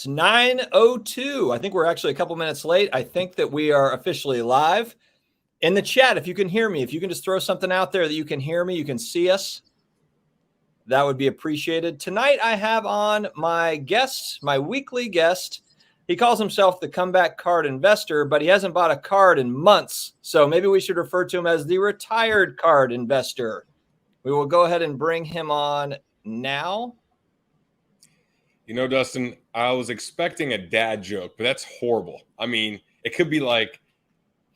It's 9:02. I think we're actually a couple minutes late. I think that we are officially live. In the chat, if you can hear me, if you can just throw something out there that you can hear me, you can see us, that would be appreciated. Tonight, I have on my guest, my weekly guest. He calls himself the comeback card investor, but he hasn't bought a card in months. So maybe we should refer to him as the retired card investor. We will go ahead and bring him on now. You know, Dustin, I was expecting a dad joke, but that's horrible. I mean, it could be like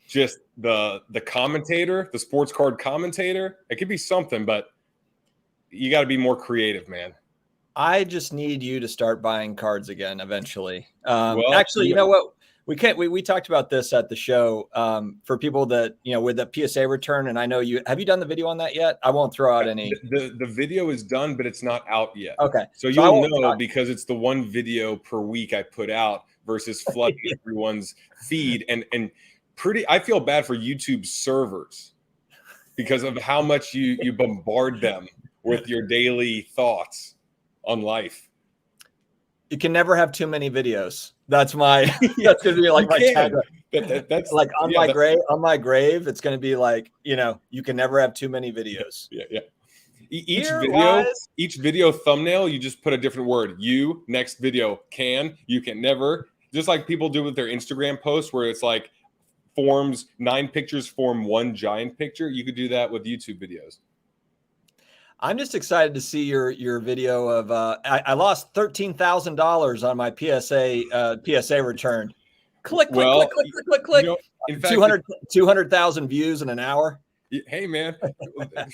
just the commentator, the sports card commentator. It could be something, but you got to be more creative, man. I just need you to start buying cards again eventually. Well, actually, you know what? We talked about this at the show for people that, you know, with the PSA return. And I know have you done the video on that yet? I won't throw out any. The video is done, but it's not out yet. Okay. So you'll know because it's the one video per week I put out versus flooding everyone's feed. And I feel bad for YouTube servers because of how much you bombard them with your daily thoughts on life. You can never have too many videos. That's gonna be like my tagline. That's like on my grave. It's gonna be like, you know, you can never have too many videos. Yeah. Each video thumbnail, you just put a different word. You next video you can never. Just like people do with their Instagram posts, where it's like 9 pictures form one giant picture. You could do that with YouTube videos. I'm just excited to see your video of I lost $13,000 on my PSA return. Click. You know, in fact, 200,000 views in an hour. Hey man,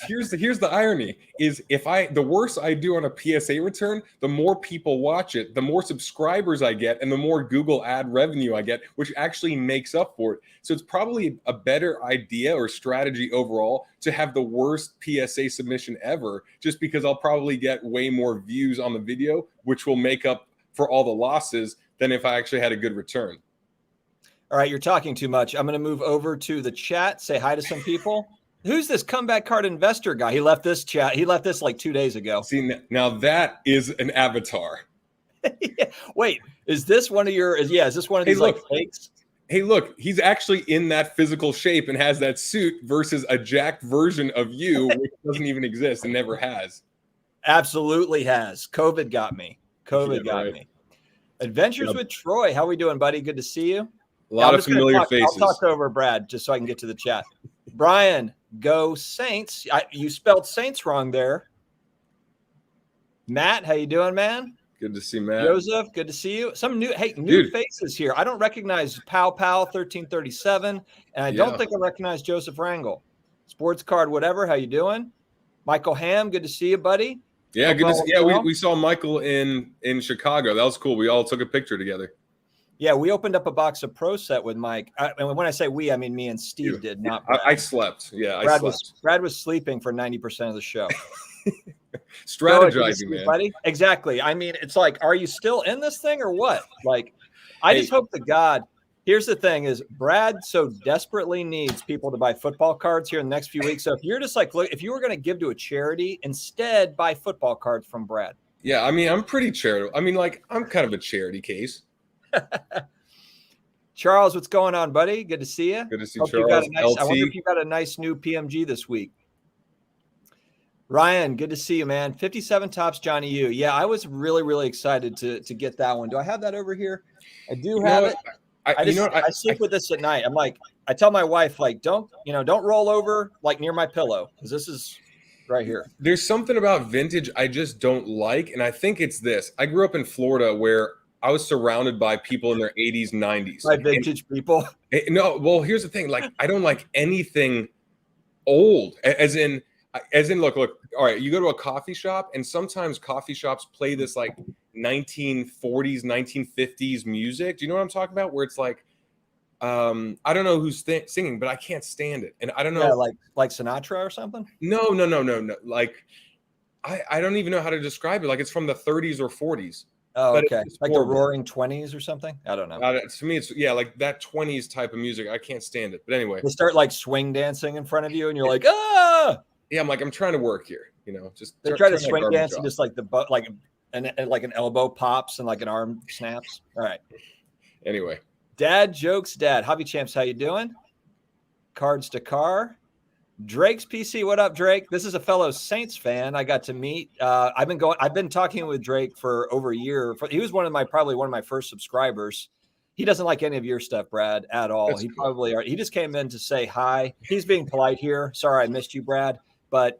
here's the irony is the worse I do on a PSA return, the more people watch it, the more subscribers I get, and the more Google ad revenue I get, which actually makes up for it. So it's probably a better idea or strategy overall to have the worst PSA submission ever, just because I'll probably get way more views on the video, which will make up for all the losses than if I actually had a good return. All right, you're talking too much. I'm going to move over to the chat, say hi to some people. Who's this comeback card investor guy? He left this chat. He left this like 2 days ago. See, now that is an avatar. Wait, is this one of your? Is this one of these like fakes? Hey, look, he's actually in that physical shape and has that suit versus a jacked version of you, which doesn't even exist and never has. Absolutely has. COVID got me. Got me. Adventures with Troy. How we doing, buddy? Good to see you. A lot of familiar faces. I'll talk over Brad just so I can get to the chat. Brian, go Saints. You spelled Saints wrong there. Matt, how you doing, man? Good to see Matt. Joseph, good to see you. Some new faces here. I don't recognize Pow 1337, and I don't think I recognize Joseph Rangel. Sports card, whatever. How you doing? Michael Ham, good to see you, buddy. Yeah, good to see. Yeah, we saw Michael in Chicago. That was cool. We all took a picture together. Yeah, we opened up a box of Pro Set with Mike. And when I say we, I mean me and Steve did, not Brad. I slept. Yeah, I slept. Brad was sleeping for 90% of the show. Strategizing, man. Buddy. Exactly. I mean, it's like, are you still in this thing or what? Like, I just hope to God. Here's the thing is Brad so desperately needs people to buy football cards here in the next few weeks. So if you're just like, look, if you were going to give to a charity, instead buy football cards from Brad. Yeah, I mean, I'm pretty charitable. I mean, like, I'm kind of a charity case. Charles, what's going on, buddy? Good to see you. Good to see Charles. I wonder if you got a nice new PMG this week. Ryan, good to see you, man. 57 Tops Johnny U. Yeah, I was really, really excited to get that one. Do I have that over here? I do have it. I sleep with this at night. I'm like, I tell my wife, like, don't roll over like near my pillow because this is right here. There's something about vintage I just don't like, and I think it's this. I grew up in Florida where I was surrounded by people in their 80s, 90s. By vintage people? No, well, here's the thing. Like, I don't like anything old. As in, look, all right, you go to a coffee shop, and sometimes coffee shops play this, like, 1940s, 1950s music. Do you know what I'm talking about? Where it's like, I don't know who's singing, but I can't stand it. And I don't know. Yeah, like Sinatra or something? No. Like, I don't even know how to describe it. Like, it's from the 30s or 40s. Oh, okay. Like the Roaring 20s or something? I don't know. To me, it's like that 20s type of music. I can't stand it. But anyway. They start like swing dancing in front of you and you're like, ah! Yeah, I'm trying to work here. You know, just they try to swing dance and just like the butt, like and like an elbow pops and like an arm snaps. All right. Anyway. Dad jokes, Dad. Hobby Champs, how you doing? Cards to Car. Drake's PC. What up, Drake? This is a fellow Saints fan I got to meet. I've been talking with Drake for over a year. He was probably one of my first subscribers. He doesn't like any of your stuff, Brad, at all. That's cool. He just came in to say hi. He's being polite here. Sorry, I missed you, Brad, but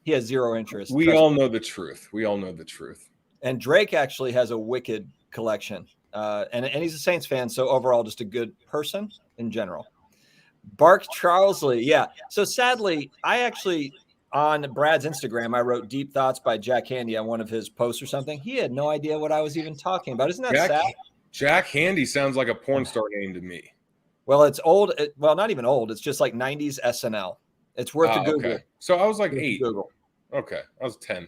he has zero interest. We all know the truth. We all know the truth. And Drake actually has a wicked collection. And he's a Saints fan. So overall, just a good person in general. Bark Charlesley. Yeah. So sadly, I actually, on Brad's Instagram, I wrote deep thoughts by Jack Handy on one of his posts or something. He had no idea what I was even talking about. Isn't that sad? Jack Handy sounds like a porn star name to me. Well, it's old. Well, not even old. It's just like 90s SNL. It's worth a Google. Okay. So I was like 8. Google. Okay. I was 10.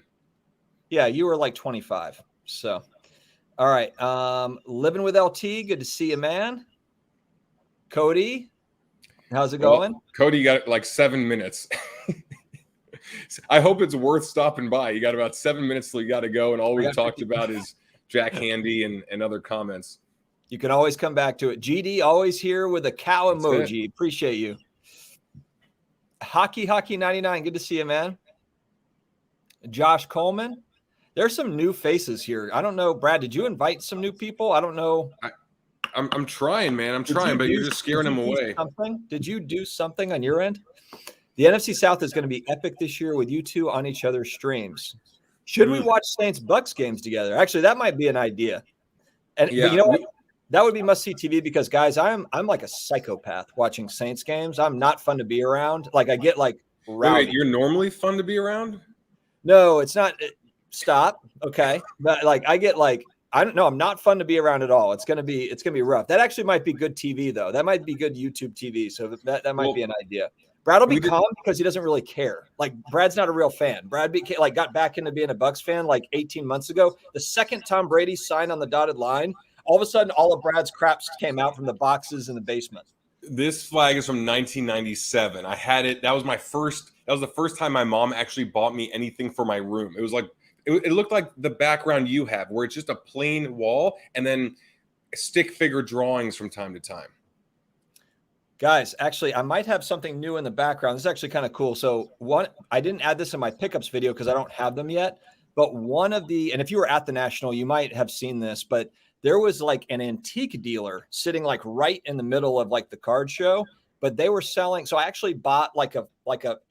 Yeah. You were like 25. So, all right. Living with LT. Good to see you, man. Cody. How's it going? Cody, you got like 7 minutes. I hope it's worth stopping by. You got about 7 minutes till you got to go. And all we've talked about is Jack Handy and other comments. You can always come back to it. GD always here with a cow emoji. Appreciate you. Hockey 99. Good to see you, man. Josh Coleman. There's some new faces here. I don't know, Brad, did you invite some new people? I don't know. I'm trying, man. I'm trying, but you're just scaring them away. Did you do something on your end? The NFC South is going to be epic this year with you two on each other's streams. Should we watch Saints Bucks games together? Actually, that might be an idea. And but you know what? That would be must-see TV because, guys, I'm like a psychopath watching Saints games. I'm not fun to be around. Like I get like rowdy. Wait, you're normally fun to be around? No, it's not. Stop. Okay, but like I get like. I don't know. I'm not fun to be around at all. It's gonna be rough. That actually might be good TV though. That might be good YouTube TV. So that might be an idea. Brad will be calm because he doesn't really care. Like Brad's not a real fan. Brad got back into being a Bucks fan like 18 months ago. The second Tom Brady signed on the dotted line, all of a sudden all of Brad's craps came out from the boxes in the basement. This flag is from 1997. I had it. That was the first time my mom actually bought me anything for my room. It was like. It looked like the background you have, where it's just a plain wall and then stick figure drawings from time to time. Guys, actually, I might have something new in the background. This is actually kind of cool. So I didn't add this in my pickups video because I don't have them yet. But and if you were at the National, you might have seen this, but there was like an antique dealer sitting like right in the middle of like the card show, but they were selling. So I actually bought like a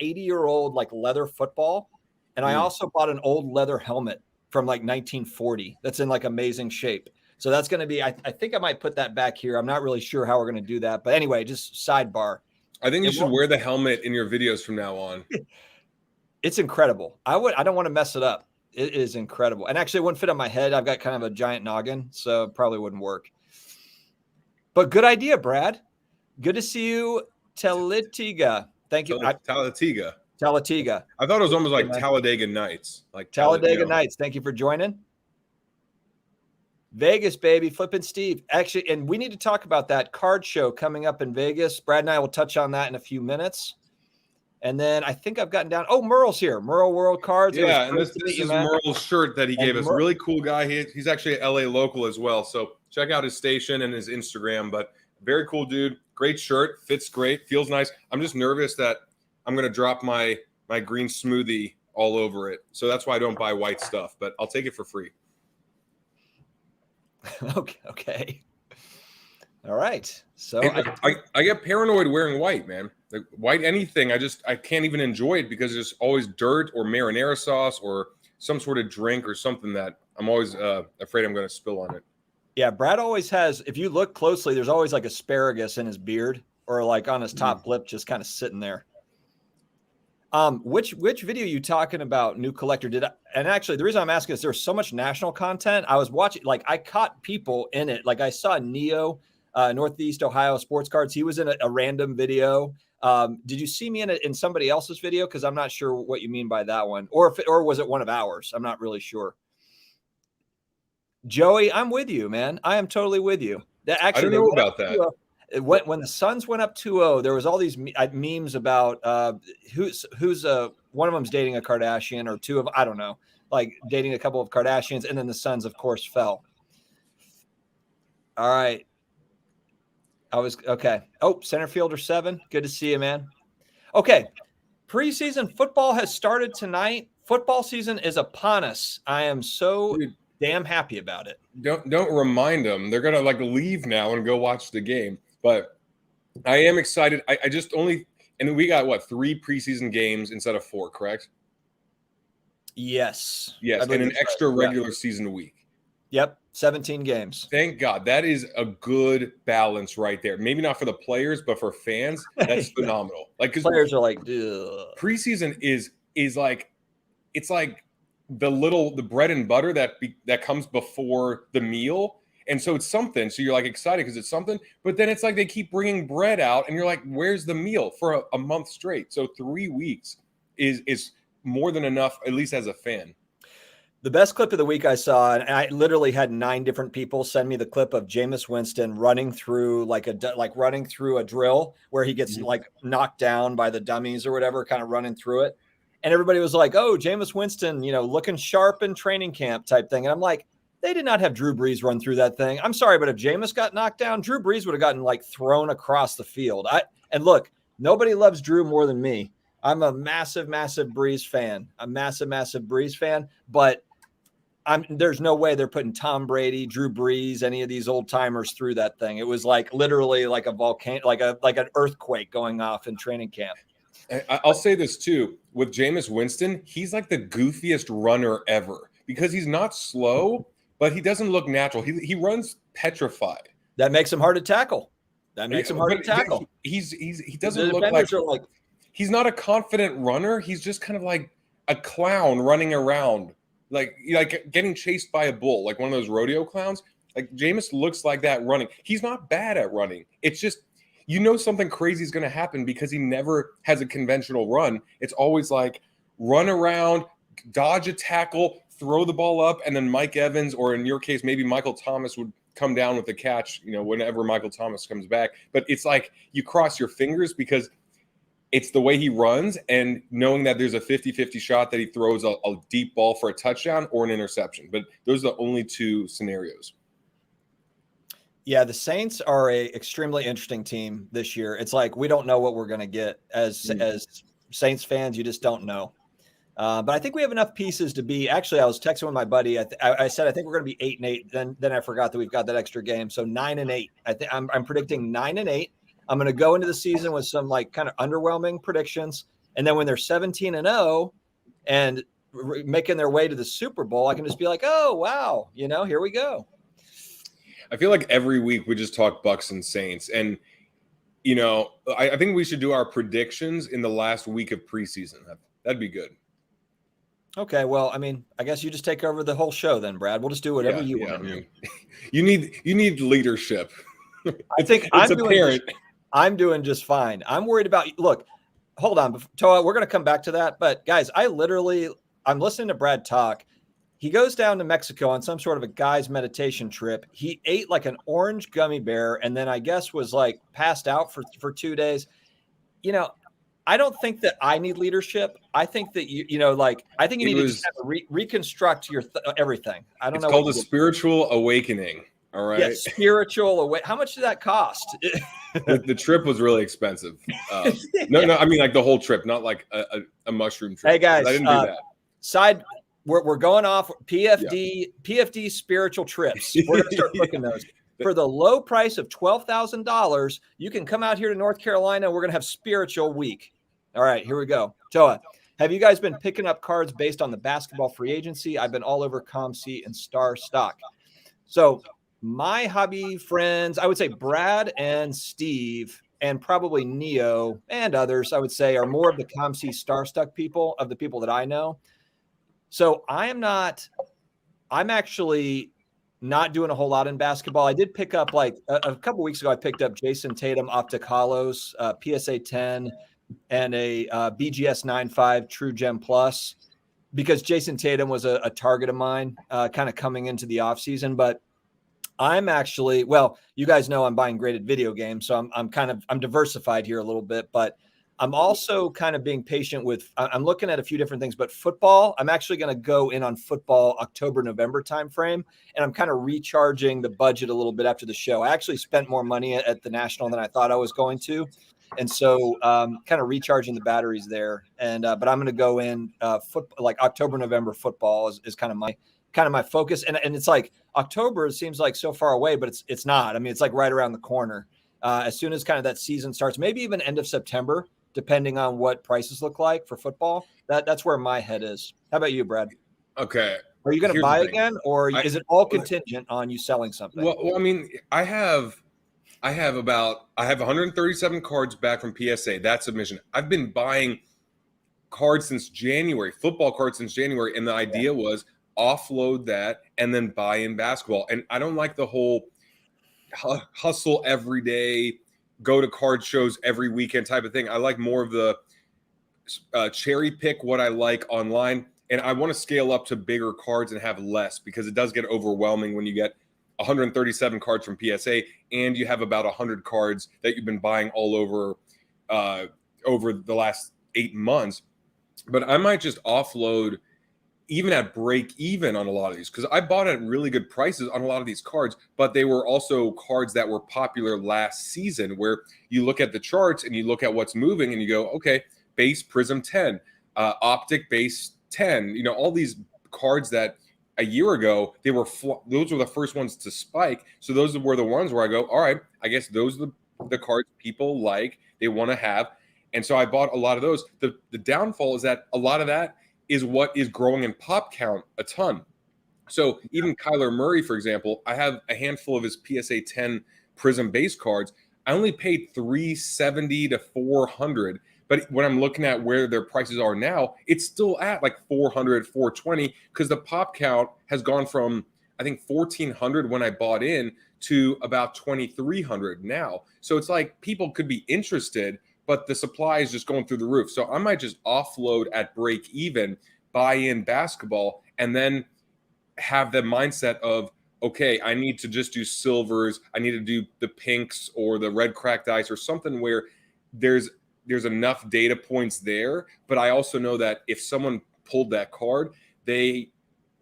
80-year-old like leather football. And I also bought an old leather helmet from like 1940 that's in like amazing shape. So that's going to be, I think I might put that back here. I'm not really sure how we're going to do that. But anyway, just sidebar. I think you should wear the helmet in your videos from now on. It's incredible. I don't want to mess it up. It is incredible. And actually it wouldn't fit on my head. I've got kind of a giant noggin, so it probably wouldn't work. But good idea, Brad. Good to see you, Talladega. Thank you. Talladega. Talladega. I thought it was almost like Talladega Nights. Like Talladega Nights. Thank you for joining. Vegas, baby. Flippin' Steve. Actually, and we need to talk about that card show coming up in Vegas. Brad and I will touch on that in a few minutes. And then I think I've gotten down. Oh, Merle's here. Merle World Cards. Yeah, and this is Merle's shirt that he gave us. Really cool guy. He's actually an LA local as well. So check out his station and his Instagram. But very cool dude. Great shirt. Fits great. Feels nice. I'm just nervous that I'm going to drop my green smoothie all over it. So that's why I don't buy white stuff, but I'll take it for free. Okay. All right. So I get paranoid wearing white, man. Like white anything, I can't even enjoy it because there's always dirt or marinara sauce or some sort of drink or something that I'm always afraid I'm going to spill on it. Yeah, Brad always has, if you look closely, there's always like asparagus in his beard or like on his top lip just kind of sitting there. Which video are you talking about, new collector? And actually the reason I'm asking is there's so much national content. I was watching, like I caught people in it. Like I saw Neo, Northeast Ohio Sports Cards. He was in a random video. Did you see me in somebody else's video? Cause I'm not sure what you mean by that one, or was it one of ours? I'm not really sure. Joey, I'm with you, man. I am totally with you. I don't know about that. When the Suns went up 2-0, there was all these memes about who's one of them's dating a Kardashian or two of, I don't know. like dating a couple of Kardashians, and then the Suns, of course, fell. All right. Okay. Oh, center fielder 7. Good to see you, man. Okay. Preseason football has started tonight. Football season is upon us. I am so damn happy about it. Don't remind them. They're gonna like leave now and go watch the game. But I am excited. I just only, and we got what, 3 preseason games instead of 4, correct? Yes. And an extra regular season week. Yep. 17 games. Thank God. That is a good balance right there. Maybe not for the players, but for fans, that's phenomenal. Like, because players are like, ugh. Preseason is like, it's like the bread and butter that comes before the meal. And so it's something. So you're like excited because it's something, but then it's like they keep bringing bread out and you're like, where's the meal for a month straight? So 3 weeks is more than enough, at least as a fan. The best clip of the week I saw, and I literally had 9 different people send me the clip of Jameis Winston running through running through a drill where he gets like knocked down by the dummies or whatever, kind of running through it. And everybody was like, oh, Jameis Winston, looking sharp in training camp type thing. And I'm like, they did not have Drew Brees run through that thing. I'm sorry, but if Jameis got knocked down, Drew Brees would have gotten like thrown across the field. And look, nobody loves Drew more than me. I'm a massive, massive Brees fan. But there's no way they're putting Tom Brady, Drew Brees, any of these old timers through that thing. It was like literally like a volcano, like an earthquake going off in training camp. I'll say this too, with Jameis Winston, he's like the goofiest runner ever because he's not slow, but he doesn't look natural. He runs petrified. That makes him hard to tackle. He doesn't look like he's not a confident runner. He's just kind of like a clown running around, like getting chased by a bull, like one of those rodeo clowns. Like Jameis looks like that running. He's not bad at running. It's just, something crazy is going to happen because he never has a conventional run. It's always like run around, dodge a tackle, throw the ball up, and then Mike Evans, or in your case, maybe Michael Thomas would come down with the catch, whenever Michael Thomas comes back. But it's like you cross your fingers because it's the way he runs and knowing that there's a 50-50 shot that he throws a deep ball for a touchdown or an interception. But those are the only 2 scenarios. Yeah, the Saints are a extremely interesting team this year. It's like we don't know what we're going to get as Saints fans. You just don't know. But I think we have enough pieces to be. Actually, I was texting with my buddy. I said I think we're going to be 8-8. Then I forgot that we've got that extra game. So 9-8. I'm predicting 9-8. I'm going to go into the season with some like kind of underwhelming predictions, and then when they're 17-0 and making their way to the Super Bowl, I can just be like, oh wow, here we go. I feel like every week we just talk Bucks and Saints. And, I think we should do our predictions in the last week of preseason. That'd be good. Okay. Well, I guess you just take over the whole show then, Brad. We'll just do whatever you want to do. You need leadership. I think I'm doing just fine. I'm worried about, look, hold on. Toa, we're going to come back to that. But guys, I'm listening to Brad talk. He goes down to Mexico on some sort of a guy's meditation trip. He ate like an orange gummy bear and then I guess was like passed out for 2 days. I don't think that I need leadership. I think that I think you need to just have to reconstruct your everything. I don't know. It's called a spiritual awakening. All right. Yeah, spiritual awakening. How much did that cost? The trip was really expensive. No, I mean like the whole trip, not like a mushroom trip. Hey guys, I didn't do that. We're going off PFD spiritual trips. We're going to start booking those. For the low price of $12,000, you can come out here to North Carolina. We're going to have spiritual week. All right, here we go. Toa, have you guys been picking up cards based on the basketball free agency? I've been all over ComC and Star Stock. So my hobby friends, I would say Brad and Steve and probably Neo and others, I would say, are more of the ComC Star Stock people, of the people that I know. So I'm actually not doing a whole lot in basketball. I did pick up like a couple weeks ago, I picked up Jason Tatum Optic Hollows, PSA 10 and a BGS 9.5 True Gem Plus because Jason Tatum was a target of mine kind of coming into the off season. But I'm you guys know I'm buying graded video games. So I'm diversified here a little bit, but I'm also kind of being patient with, I'm looking at a few different things, but football, I'm actually going to go in on football October, November timeframe. And I'm kind of recharging the budget a little bit after the show. I actually spent more money at the National than I thought I was going to. And so kind of recharging the batteries there. And, but I'm going to go in like October, November football is kind of my focus. And it's like October, it seems like so far away, but it's not. I mean, it's like right around the corner. As soon as kind of that season starts, maybe even end of September, depending on what prices look like for football. That's where my head is. How about you, Brad? Okay. Are you going to buy again, or is it all contingent on you selling something? Well, I mean, I have 137 cards back from PSA. That submission. I've been buying cards since January, football cards since January, and the idea was offload that and then buy in basketball. And I don't like the whole hustle every day, go to card shows every weekend type of thing. I like more of the cherry pick what I like online. And I want to scale up to bigger cards and have less, because it does get overwhelming when you get 137 cards from PSA and you have about 100 cards that you've been buying all over over the last 8 months. But I might just offload even at break even on a lot of these, because I bought at really good prices on a lot of these cards, but they were also cards that were popular last season, where you look at the charts and you look at what's moving and you go, okay, base Prism 10, optic base 10, you know, all these cards that a year ago, those were the first ones to spike. So those were the ones where I go, all right, I guess those are the cards people like, they want to have. And so I bought a lot of those. The downfall is that a lot of that is what is growing in pop count a ton. So even Kyler Murray, for example, I have a handful of his PSA 10 Prism base cards. I only paid $370 to $400. But when I'm looking at where their prices are now, it's still at like $400, $420, because the pop count has gone from, I think, 1,400 when I bought in to about 2,300 now. So it's like people could be interested, but the supply is just going through the roof. So I might just offload at break even, buy in basketball, and then have the mindset of, okay, I need to just do silvers. I need to do the pinks or the red cracked ice or something where there's enough data points there. But I also know that if someone pulled that card, they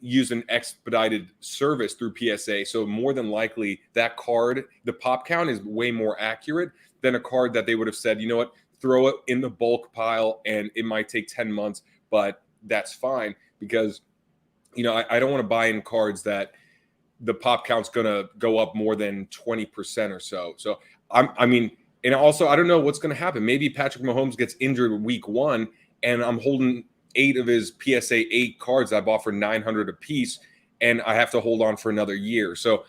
use an expedited service through PSA. So more than likely that card, the pop count is way more accurate than a card that they would have said, you know what, throw it in the bulk pile and it might take 10 months, but that's fine, because, you know, I don't want to buy in cards that the pop count's going to go up more than 20% or so. So I mean, and also I don't know what's going to happen. Maybe Patrick Mahomes gets injured week 1 and I'm holding 8 of his PSA 8 cards I bought for $900 a piece, and I have to hold on for another year. So,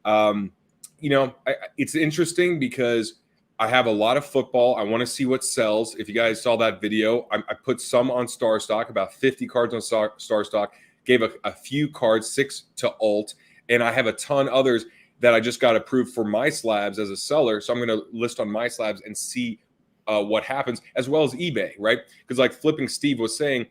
you know, it's interesting because I have a lot of football. I want to see what sells. If you guys saw that video, I put some on Star Stock, about 50 cards on Star Stock, gave a few cards, 6 to alt, and I have a ton others that I just got approved for My Slabs as a seller. So I'm going to list on My Slabs and see what happens, as well as eBay, right? Because like Flipping Steve was saying,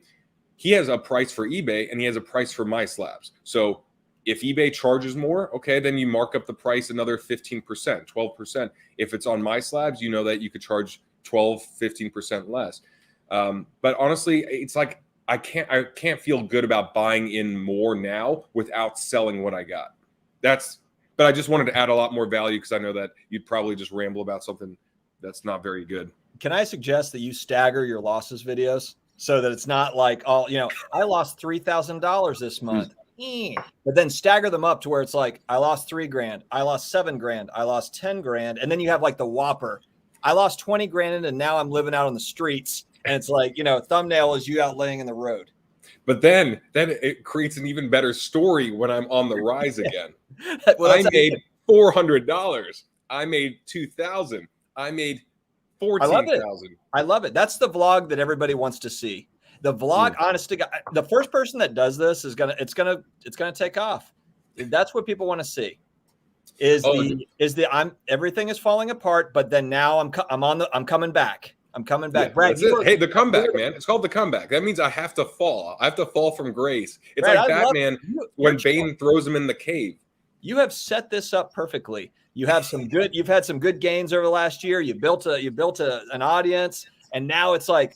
he has a price for eBay and he has a price for My Slabs. So if eBay charges more, okay, then you mark up the price another 15%, 12%. If it's on My Slabs, you know that you could charge 12, 15% less. But honestly, it's like I can't feel good about buying in more now without selling what I got. But I just wanted to add a lot more value, because I know that you'd probably just ramble about something that's not very good. Can I suggest that you stagger your losses videos so that it's not like, all, you know, I lost $3,000 this month. But then stagger them up to where it's like, I lost $3,000, I lost $7,000, I lost $10,000, and then you have like the whopper. I lost $20,000 and now I'm living out on the streets. And it's like, you know, thumbnail is you out laying in the road. But then it creates an even better story when I'm on the rise again. Well, I made $400. I made $2,000. I made $14,000. I love it. That's the vlog that everybody wants to see. The vlog, honest to God, the first person that does this is gonna take off. That's what people want to see. Everything is falling apart, but then now I'm coming back. I'm coming back. Yeah, Brad, hey, the comeback, man. It's called the comeback. That means I have to fall. I have to fall from grace. It's Brad, like Batman when Bane throws him in the cave. You have set this up perfectly. You've had some good gains over the last year. You built an audience, And now it's like,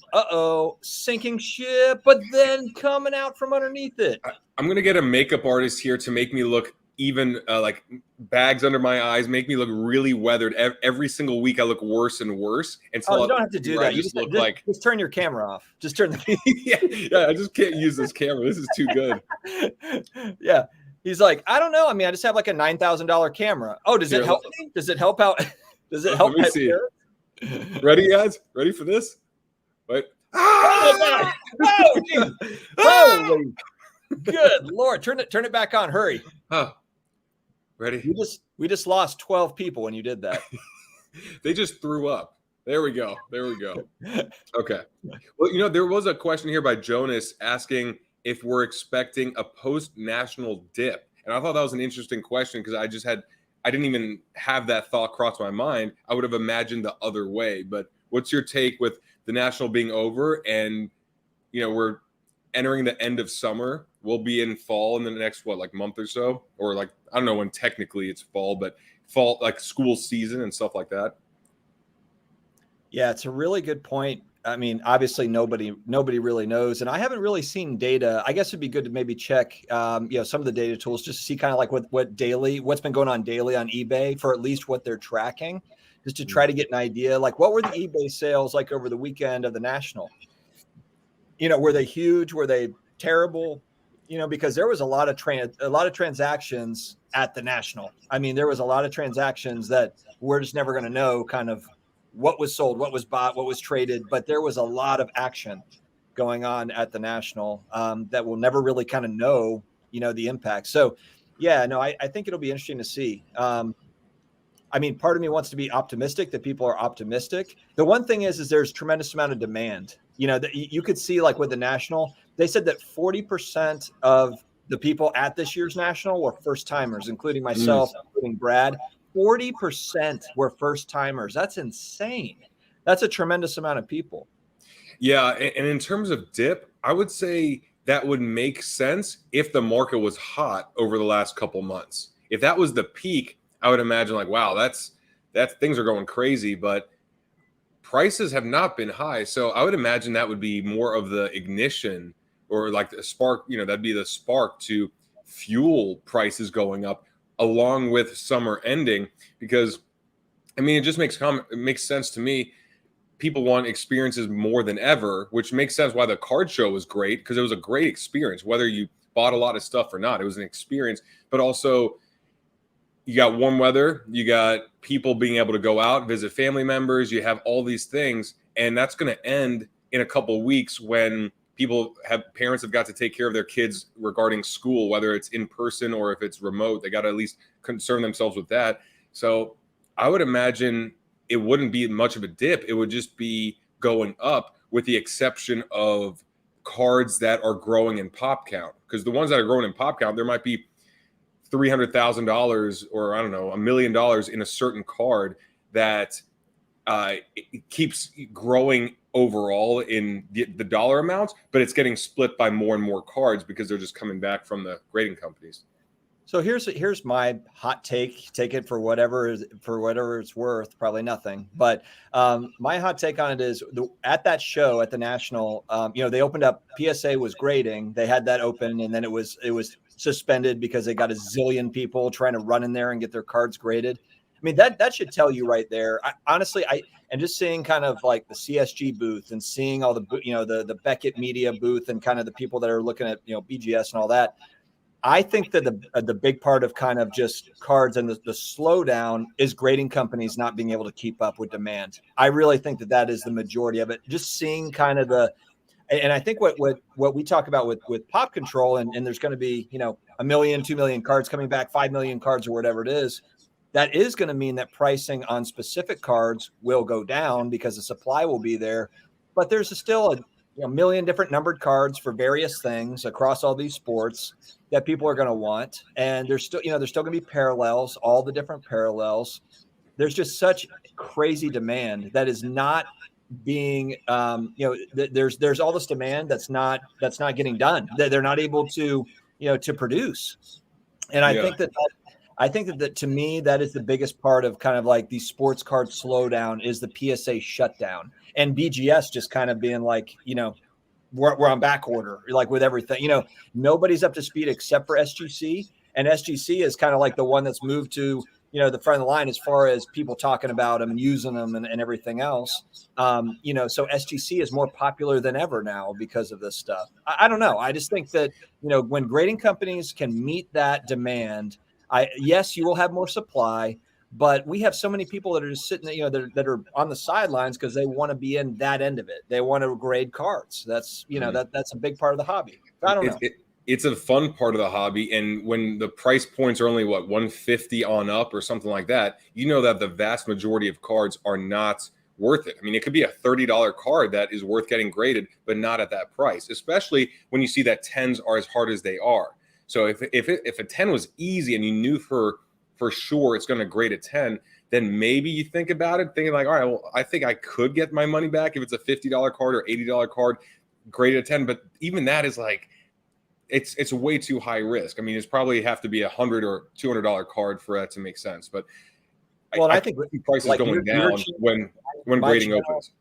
sinking ship, but then coming out from underneath it. I'm going to get a makeup artist here to make me look even like bags under my eyes, make me look really weathered. Every single week I look worse and worse. And so you don't have to do that. You just look like just turn your camera off. Just turn the yeah, I just can't use this camera. This is too good. Yeah. He's like, I don't know. I mean, I just have like a $9,000 camera. Oh, does it help me? Does it help out? Does it help? Let me see. Ready, guys? Ready for this? Wait. Oh, geez. Holy good Lord. Turn it back on. Hurry. Huh. Ready? We just lost 12 people when you did that. They just threw up. There we go. Okay. Well, there was a question here by Jonas asking if we're expecting a post-national dip. And I thought that was an interesting question because I didn't even have that thought cross my mind. I would have imagined the other way. But what's your take with the national being over and, we're entering the end of summer? We'll be in fall in the next, month or so? Or I don't know when technically it's fall, but fall, like school season and stuff like that. Yeah, it's a really good point. I mean, obviously nobody really knows. And I haven't really seen data. I guess it'd be good to maybe check, some of the data tools just to see kind of like what's been going on daily on eBay for at least what they're tracking, just to try to get an idea. Like, what were the eBay sales like over the weekend of the National? Were they huge? Were they terrible? Because there was a lot of transactions at the National. I mean, there was a lot of transactions that we're just never going to know kind of what was sold, what was bought, what was traded. But there was a lot of action going on at the National that we'll never really kind of know, the impact. So, yeah, no, I think it'll be interesting to see. I mean, part of me wants to be optimistic that people are optimistic. The one thing is there's tremendous amount of demand. That you could see like with the National, they said that 40% of the people at this year's National were first timers, including myself, including Brad. 40% were first timers. That's insane. That's a tremendous amount of people. Yeah. And in terms of dip, I would say that would make sense if the market was hot over the last couple months. If that was the peak, I would imagine wow, that's things are going crazy, but prices have not been high. So I would imagine that would be more of the ignition or like the spark, that'd be the spark to fuel prices going up along with summer ending, because I mean, it just makes sense to me. People want experiences more than ever, which makes sense why the card show was great, because it was a great experience, whether you bought a lot of stuff or not. It was an experience, but also you got warm weather, you got people being able to go out, visit family members, you have all these things, and that's going to end in a couple of weeks when parents have got to take care of their kids regarding school, whether it's in person or if it's remote. They got to at least concern themselves with that. So I would imagine it wouldn't be much of a dip. It would just be going up, with the exception of cards that are growing in pop count. Because the ones that are growing in pop count, there might be $300,000 or I don't know, $1 million in a certain card that it keeps growing overall in the dollar amounts, but it's getting split by more and more cards because they're just coming back from the grading companies. So here's my hot take. Take it for whatever it's worth. Probably nothing. But my hot take on it is at that show at the National, they opened up. PSA was grading. They had that open, and then it was suspended because they got a zillion people trying to run in there and get their cards graded. I mean, that should tell you right there. Honestly, and just seeing kind of like the CSG booth and seeing all the Beckett Media booth and kind of the people that are looking at BGS and all that. I think that the big part of kind of just cards and the slowdown is grading companies not being able to keep up with demand. I really think that is the majority of it. Just seeing kind of and I think what we talk about with Pop Control, and there's going to be 1 million, 2 million cards coming back, 5 million cards or whatever it is. That is going to mean that pricing on specific cards will go down because the supply will be there. But there's still a million different numbered cards for various things across all these sports that people are going to want. And there's still going to be parallels, all the different parallels. There's just such crazy demand that is not being, there's all this demand that's not getting done. They're not able to produce. And I think that to me, that is the biggest part of kind of like the sports card slowdown is the PSA shutdown. and BGS just kind of being like, we're on back order, like with everything. Nobody's up to speed except for SGC, and SGC is kind of like the one that's moved to the front of the line as far as people talking about them and using them and everything else. So SGC is more popular than ever now because of this stuff. I don't know. I just think that when grading companies can meet that demand, yes, you will have more supply. But we have so many people that are just sitting, that are on the sidelines because they want to be in that end of it. They want to grade cards. That's, that's a big part of the hobby. I don't know. It's a fun part of the hobby. And when the price points are only, what, 150 on up or something like that, that the vast majority of cards are not worth it. I mean, it could be a $30 card that is worth getting graded, but not at that price, especially when you see that 10s are as hard as they are. So if a 10 was easy and you knew for sure it's going to grade a 10, then maybe you think about it, thinking like, all right, well, I think I could get my money back if it's a $50 card or $80 card graded a 10. But even that is like, it's way too high risk. I mean, it's probably have to be $100 or $200 card for that to make sense. But I think prices like going down when grading opens.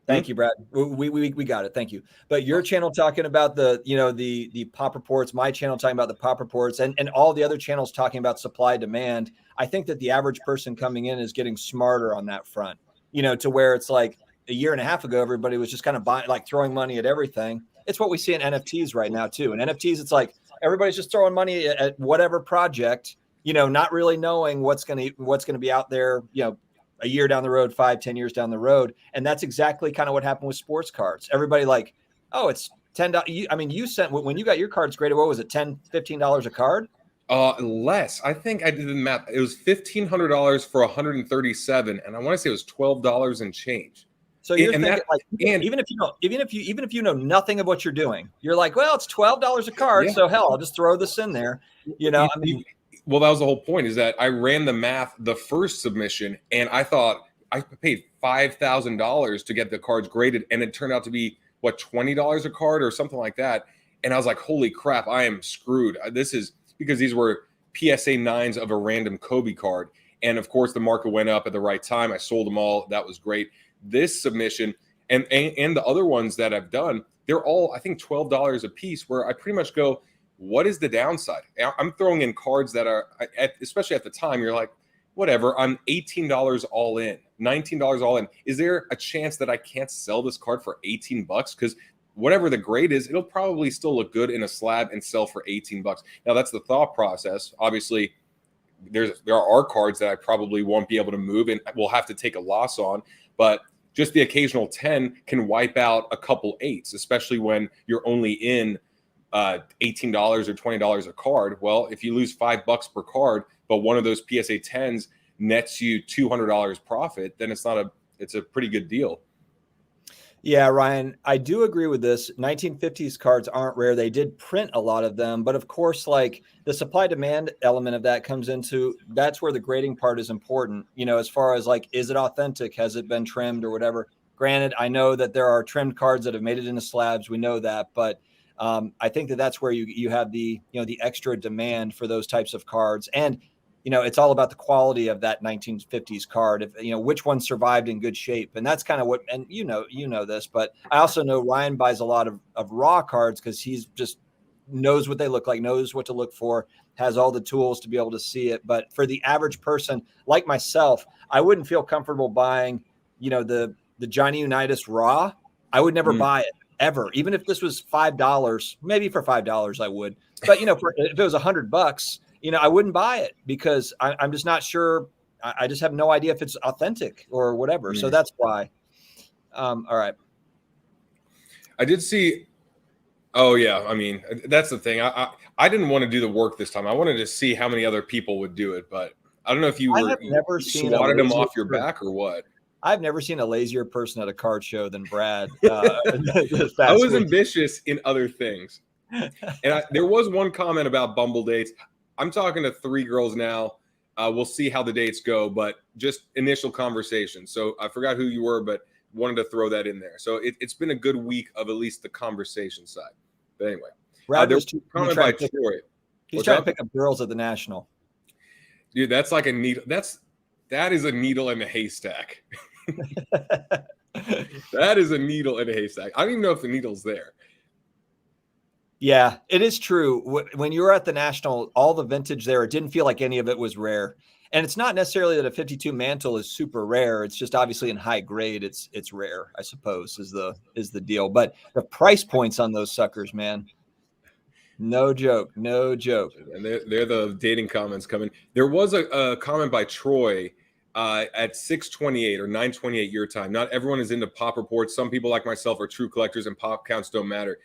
Thank you, Brad. We got it. Thank you. But your channel talking about the pop reports, my channel talking about the pop reports, and all the other channels talking about supply demand. I think that the average person coming in is getting smarter on that front, to where it's like a year and a half ago, everybody was just kind of buying, like throwing money at everything. It's what we see in NFTs right now too. And NFTs, it's like everybody's just throwing money at whatever project, not really knowing what's going to be out there, a year down the road, 5-10 years down the road. And that's exactly kind of what happened with sports cards. Everybody like, oh, it's $10. I mean, you sent, when you got your cards graded, what was it? $10, $15 a card? Less. I think I did the math. It was $1,500 for 137. And I want to say it was $12 and change. So you're thinking even if you know nothing of what you're doing, you're like, well, it's $12 a card. Yeah. So hell, I'll just throw this in there. Well, that was the whole point, is that I ran the math the first submission, and I thought I paid $5,000 to get the cards graded, and it turned out to be what, $20 a card or something like that. And I was like, holy crap, I am screwed. This is because these were PSA 9s of a random Kobe card. And of course, the market went up at the right time. I sold them all. That was great. This submission and the other ones that I've done, they're all, I think, $12 a piece, where I pretty much go, what is the downside? I'm throwing in cards that are, especially at the time, you're like, whatever, I'm $18 all in, $19 all in. Is there a chance that I can't sell this card for $18? Because whatever the grade is, it'll probably still look good in a slab and sell for $18. Now, that's the thought process. Obviously, there are cards that I probably won't be able to move and will have to take a loss on, but just the occasional 10 can wipe out a couple 8s, especially when you're only in $18 or $20 a card. Well, if you lose $5 per card, but one of those PSA 10s nets you $200 profit, then it's a pretty good deal. Yeah, Ryan, I do agree with this. 1950s cards aren't rare. They did print a lot of them, but of course, like the supply demand element of that comes into, that's where the grading part is important, as far as like, is it authentic? Has it been trimmed or whatever? Granted, I know that there are trimmed cards that have made it into slabs. We know that, but I think that's where you have the extra demand for those types of cards. And it's all about the quality of that 1950s card. If which one survived in good shape, and that's kind of what. And this, but I also know Ryan buys a lot of raw cards because he's just knows what they look like, knows what to look for, has all the tools to be able to see it. But for the average person like myself, I wouldn't feel comfortable buying, the Johnny Unitas raw. I would never buy it ever, even if this was $5. Maybe for $5 I would, but if it was $100. I wouldn't buy it because I'm just not sure. I just have no idea if it's authentic or whatever. So that's why. All right. I did see. Oh yeah. I mean, that's the thing. I didn't want to do the work this time. I wanted to see how many other people would do it, but I don't know if you swatted them off your back or what. I've never seen a lazier person at a card show than Brad. I was ambitious in other things. And there was one comment about Bumble dates. I'm talking to 3 girls now. We'll see how the dates go, but just initial conversation. So I forgot who you were, but wanted to throw that in there. So it's been a good week of at least the conversation side. But anyway, there's comment by Troy. He's trying to pick up girls at the National. Dude, that's like a needle. That is a needle in a haystack. That is a needle in a haystack. I don't even know if the needle's there. Yeah, it is true. When you were at the National, all the vintage there, it didn't feel like any of it was rare. And it's not necessarily that a 52 mantle is super rare. It's just obviously in high grade, it's rare, I suppose, is the deal. But the price points on those suckers, man, no joke, no joke. And they're the dating comments coming. There was a comment by Troy at 6:28 or 9:28 your time. Not everyone is into pop reports. Some people like myself are true collectors, and pop counts don't matter.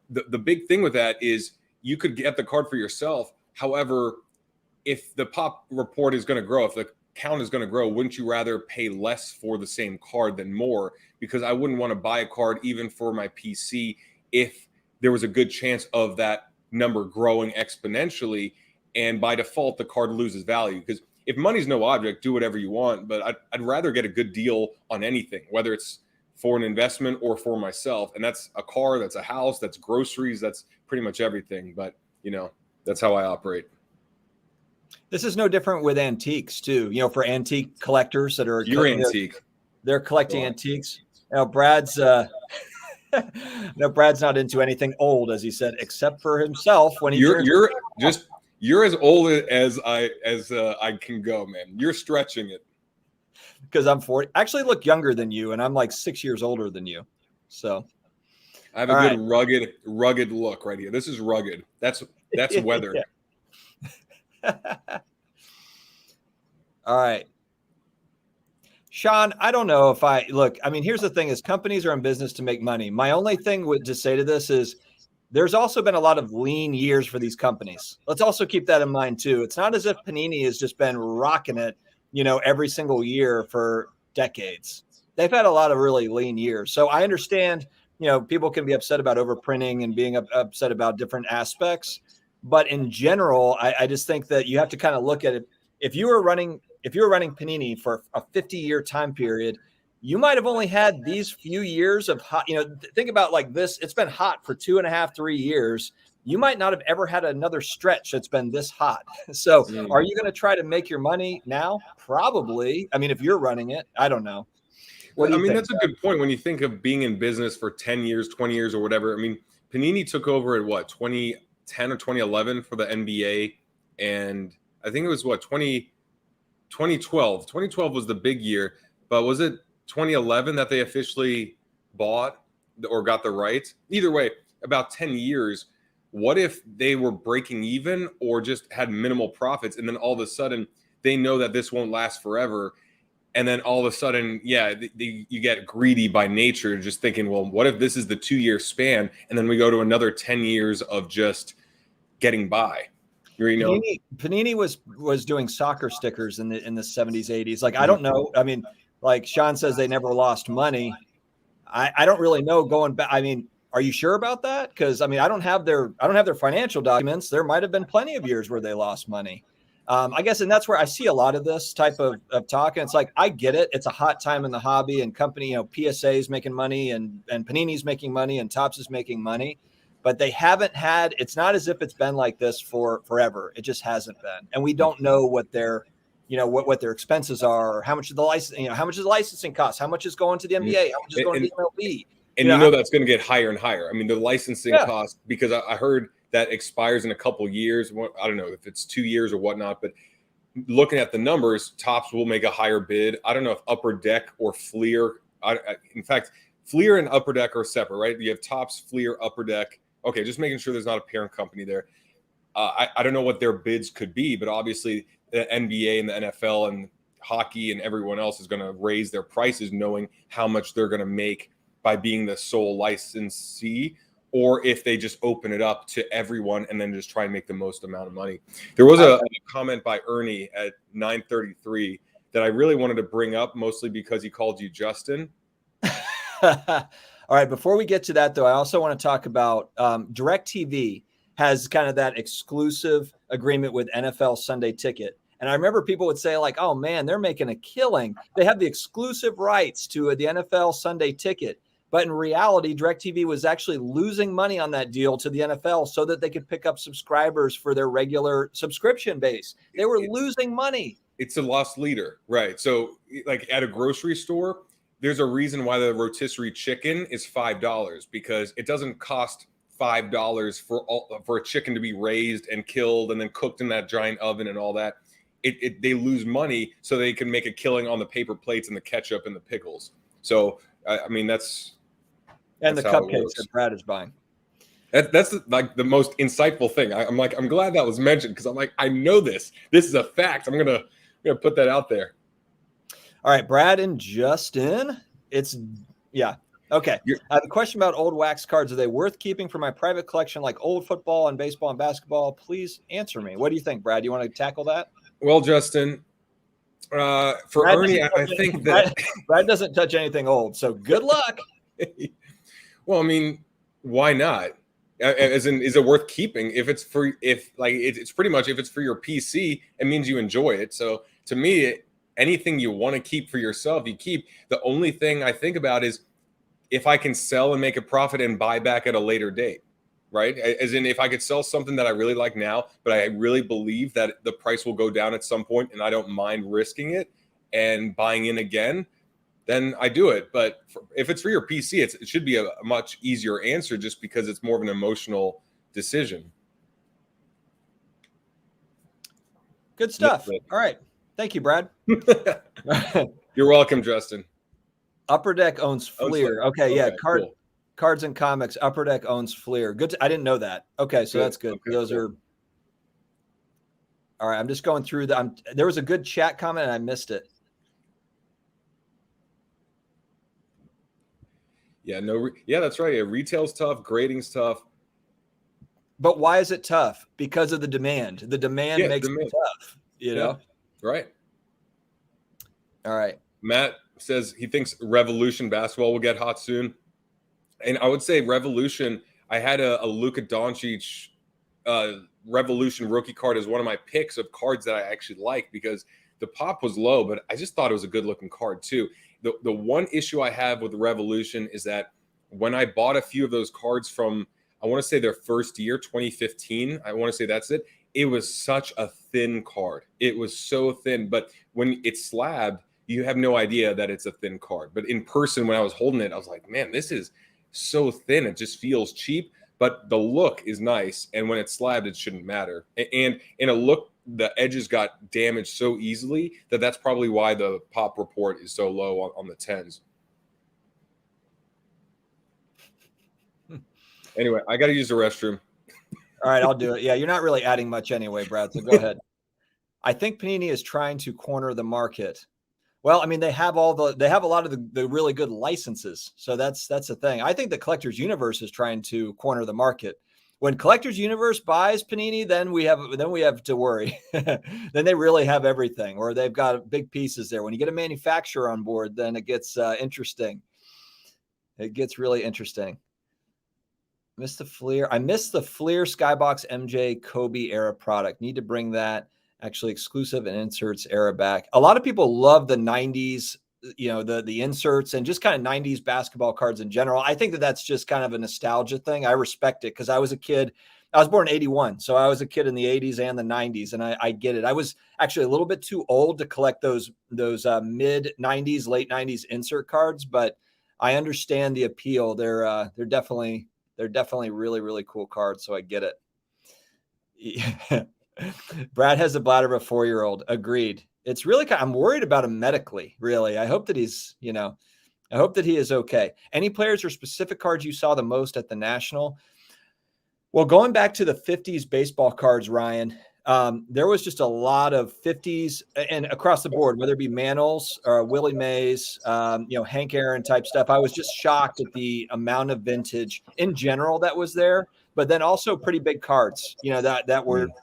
The big thing with that is you could get the card for yourself. However, if the pop report is going to grow, if the count is going to grow, wouldn't you rather pay less for the same card than more? Because I wouldn't want to buy a card even for my PC if there was a good chance of that number growing exponentially, and by default the card loses value. Because if money's no object, do whatever you want, but I'd rather get a good deal on anything, whether it's for an investment or for myself. And that's a car, that's a house, that's groceries, that's pretty much everything. But that's how I operate. This is no different with antiques too. For antique collectors that are antique, they're collecting antiques. Now Brad's Brad's not into anything old, as he said, except for himself when he you're as old as I can go, man. You're stretching it. Because I'm 40. Actually look younger than you, and I'm like 6 years older than you. So I have a good rugged look right here. This is rugged. That's weather. All right. Sean, I don't know if here's the thing is companies are in business to make money. My only thing to say to this is there's also been a lot of lean years for these companies. Let's also keep that in mind too. It's not as if Panini has just been rocking it, every single year for decades. They've had a lot of really lean years. So I understand, people can be upset about overprinting and being upset about different aspects. But in general, I just think that you have to kind of look at it. If you were running Panini for a 50-year time period, you might have only had these few years of hot, think about like this. It's been hot for 2.5, 3 years. You might not have ever had another stretch that's been this hot. So are you going to try to make your money now? Probably. I mean, if you're running it, I don't know. That's a good point. When you think of being in business for 10 years, 20 years or whatever, Panini took over at 2010 or 2011 for the NBA. And I think it was 2012. 2012 was the big year, but was it 2011 that they officially bought or got the rights? Either way, about 10 years. What if they were breaking even or just had minimal profits, and then all of a sudden they know that this won't last forever, and then all of a sudden, you get greedy by nature, just thinking, well, what if this is the 2-year span, and then we go to another 10 years of just getting by? Panini was doing soccer stickers in the 70s, 80s. Like, I don't know. I mean, like Sean says, they never lost money. I don't really know going back. I mean, are you sure about that? Because I don't have their financial documents. There might have been plenty of years where they lost money. I guess, and that's where I see a lot of this type of talk. And it's like, I get it. It's a hot time in the hobby, and company, PSA is making money, and Panini's making money, and Topps is making money. But they haven't had, it's not as if it's been like this for forever. It just hasn't been. And we don't know what their, what their expenses are, or how much of the license, how much is licensing cost, how much is going to the NBA, how much is going to the MLB. And that's going to get higher and higher. The licensing cost, because I heard that expires in a couple years. I don't know if it's 2 years or whatnot, but looking at the numbers, Topps will make a higher bid. I don't know if Upper Deck or Fleer. In fact, Fleer and Upper Deck are separate, right? You have Topps, Fleer, Upper Deck. Okay, just making sure there's not a parent company there. I don't know what their bids could be, but obviously the NBA and the NFL and hockey and everyone else is going to raise their prices, knowing how much they're going to make by being the sole licensee, or if they just open it up to everyone and then just try and make the most amount of money. There was a comment by Ernie at 9:33 that I really wanted to bring up, mostly because he called you Justin. All right. Before we get to that, though, I also want to talk about DirecTV has kind of that exclusive agreement with NFL Sunday Ticket. And I remember people would say like, oh, man, they're making a killing. They have the exclusive rights to the NFL Sunday Ticket. But in reality, DirecTV was actually losing money on that deal to the NFL so that they could pick up subscribers for their regular subscription base. They were losing money. It's a lost leader, right? So like at a grocery store, there's a reason why the rotisserie chicken is $5, because it doesn't cost $5 for a chicken to be raised and killed and then cooked in that giant oven and all that. They lose money so they can make a killing on the paper plates and the ketchup and the pickles. So I mean that's the cupcakes that Brad is buying. That's the most insightful thing. I'm glad that was mentioned, because I'm like, I know this is a fact. I'm gonna put that out there. All right, Brad and Justin. Okay. I have a question about old wax cards. Are they worth keeping for my private collection, like old football and baseball and basketball? Please answer me. What do you think, Brad? Do you want to tackle that? Well, Justin, for Brad Ernie, I think that Brad doesn't touch anything old, so good luck. Well, I mean, why not? As in, is it worth keeping? It's pretty much, if it's for your PC, it means you enjoy it. So to me, anything you want to keep for yourself, you keep. The only thing I think about is if I can sell and make a profit and buy back at a later date, right? As in, if I could sell something that I really like now, but I really believe that the price will go down at some point and I don't mind risking it and buying in again, then I do it. But if it's for your PC, it should be a much easier answer, just because it's more of an emotional decision. Good stuff. All right. Thank you, Brad. You're welcome, Justin. Upper Deck owns Fleer. Okay, yeah. Cool. Cards and Comics. Upper Deck owns Fleer. Good. I didn't know that. Okay, so that's good. Okay, those are. All right, I'm just going through there was a good chat comment and I missed it. Yeah, that's right. Yeah, retail's tough, grading's tough. But why is it tough? Because of the demand. The demand makes it tough, you know? Right. All right. Matt says he thinks Revolution basketball will get hot soon. And I would say Revolution, I had a Luka Doncic Revolution rookie card as one of my picks of cards that I actually like, because the pop was low, but I just thought it was a good looking card too. The one issue I have with the Revolution is that when I bought a few of those cards from, I want to say their first year, 2015, I want to say that's it. It was such a thin card. It was so thin, but when it's slabbed, you have no idea that it's a thin card. But in person, when I was holding it, I was like, man, this is so thin. It just feels cheap, but the look is nice. And when it's slabbed, it shouldn't matter. And in a look, the edges got damaged so easily that's probably why the pop report is so low on the 10s. Anyway, I got to use the restroom. All right, I'll do it. Yeah, you're not really adding much anyway, Brad, so go ahead. I think Panini is trying to corner the market. Well, I mean, they have a lot of the really good licenses. So that's the thing. I think the Collectors Universe is trying to corner the market. When Collectors Universe buys Panini, then we have to worry. Then they really have everything, or they've got big pieces there. When you get a manufacturer on board, then it gets interesting. It gets really interesting. Missed the Fleer. I missed the Fleer Skybox MJ Kobe era product. Need to bring that actually exclusive and inserts era back. A lot of people love the 90s, the inserts and just kind of 90s basketball cards in general. I think that's just kind of a nostalgia thing. I respect it because I was a kid. I was born in 81. So I was a kid in the 80s and the 90s, and I get it. I was actually a little bit too old to collect those mid 90s, late 90s insert cards, but I understand the appeal. They're definitely really, really cool cards. So I get it. Yeah. Brad has the bladder of a 4-year-old. Agreed. It's really I'm worried about him medically, really. I hope that I hope that he is okay. Any players or specific cards you saw the most at the National? Well, going back to the 50s baseball cards, Ryan, there was just a lot of 50s and across the board, whether it be Mantle or Willie Mays, Hank Aaron type stuff. I was just shocked at the amount of vintage in general that was there, but then also pretty big cards, there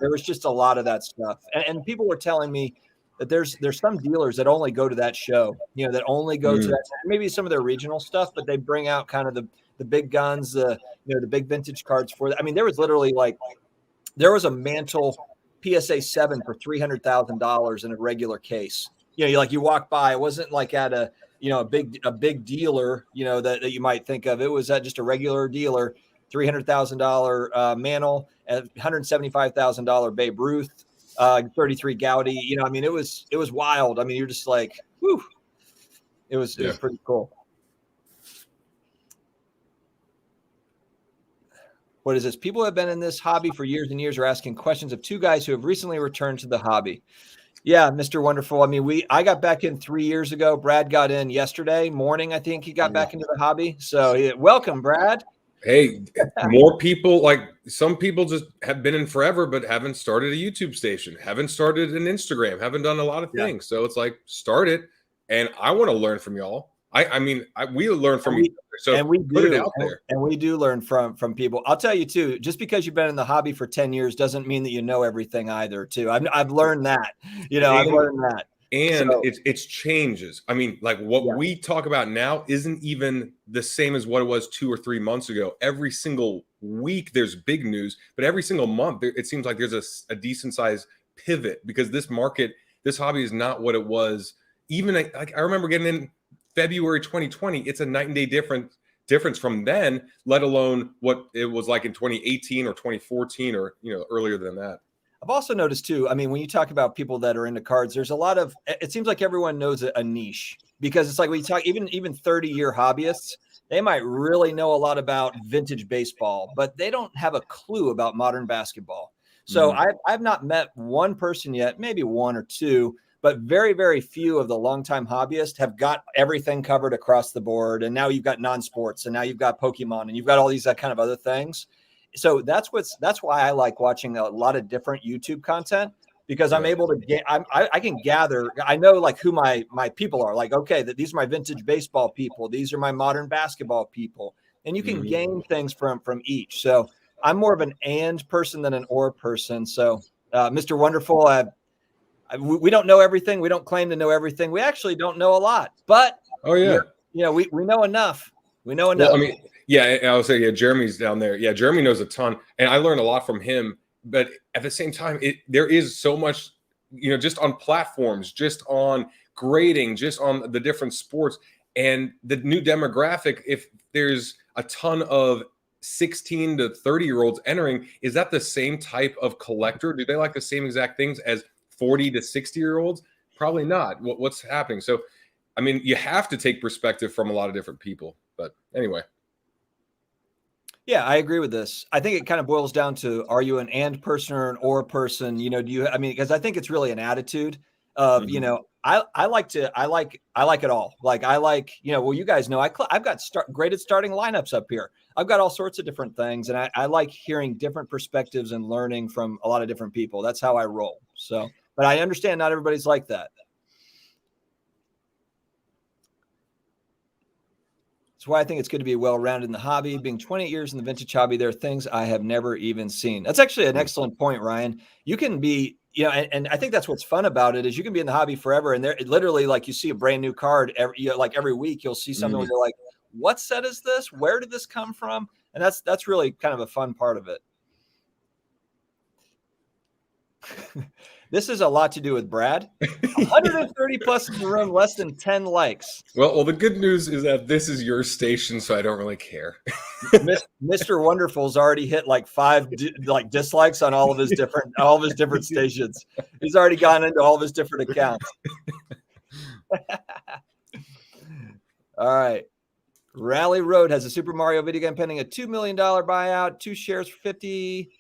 was just a lot of that stuff. And people were telling me that there's some dealers that only go to that show, that only go to that, maybe some of their regional stuff, but they bring out kind of the big guns, the big vintage cards for that. I mean, there was literally there was a Mantle PSA 7 for $300,000 in a regular case. You walk by, it wasn't like at a big dealer, that you might think of. It was at just a regular dealer, $300,000 Mantle, and $175,000 Babe Ruth, 33 Gaudy. It was wild. I mean, you're just like, whew. It was pretty cool. What is this? People have been in this hobby for years and years are asking questions of two guys who have recently returned to the hobby. Yeah, Mr. Wonderful. I mean, I got back in 3 years ago. Brad got in yesterday morning. I think he got back into the hobby. So welcome, Brad. Hey, more people, like some people just have been in forever, but haven't started a YouTube station, haven't started an Instagram, haven't done a lot of things. So it's like, start it. And I want to learn from y'all. I mean, we learn from each other. So and we put it out there. And we do learn from people. I'll tell you too, just because you've been in the hobby for 10 years doesn't mean that you know everything either too. I've learned that, I've learned that. And it's changes. I mean, like what we talk about now isn't even the same as what it was 2 or 3 months ago. Every single week there's big news, but every single month it seems like there's a decent sized pivot, because this hobby is not what it was. Even like I remember getting in February 2020, it's a night and day difference from then, let alone what it was like in 2018 or 2014 or earlier than that. I've also noticed too, I mean, when you talk about people that are into cards, there's a lot of, it seems like everyone knows a niche, because it's like when you talk, even 30-year hobbyists, they might really know a lot about vintage baseball, but they don't have a clue about modern basketball. So I've not met one person yet, maybe one or two, but very, very few of the longtime hobbyists have got everything covered across the board. And now you've got non-sports, and now you've got Pokemon, and you've got all these kind of other things. So that's why I like watching a lot of different YouTube content, because I'm able to get, I can gather, I know like who my people are, like, okay, that these are my vintage baseball people. These are my modern basketball people. And you can gain things from each. So I'm more of an and person than an or person. So Mr. Wonderful, we don't know everything. We don't claim to know everything. We actually don't know a lot, but we know enough. We know enough. Well, I mean, I would say, Jeremy's down there. Yeah, Jeremy knows a ton, and I learned a lot from him. But at the same time, there is so much, just on platforms, just on grading, just on the different sports, and the new demographic. If there's a ton of 16 to 30-year-olds entering, is that the same type of collector? Do they like the same exact things as 40 to 60-year-olds? Probably not. What's happening? So, I mean, you have to take perspective from a lot of different people. But anyway. Yeah, I agree with this. I think it kind of boils down to, are you an and person or an or person? Because I think it's really an attitude of, I like it all. Like I like, you guys know, I've got graded starting lineups up here. I've got all sorts of different things, and I like hearing different perspectives and learning from a lot of different people. That's how I roll. So, but I understand not everybody's like that. That's why I think it's good to be well-rounded in the hobby. Being 28 years in the vintage hobby, there are things I have never even seen. That's actually an excellent point, Ryan. You can be, and I think that's what's fun about it, is you can be in the hobby forever, and there literally, like, you see a brand new card every week. You'll see something where you're like, what set is this? Where did this come from? And that's really kind of a fun part of it. This is a lot to do with Brad. 130 plus in the room, less than 10 likes. Well, the good news is that this is your station, so I don't really care. Mr. Wonderful's already hit like 5 dislikes on all of his different stations. He's already gone into all of his different accounts. All right. Rally Road has a Super Mario video game pending a $2 million buyout, 2 shares for 50.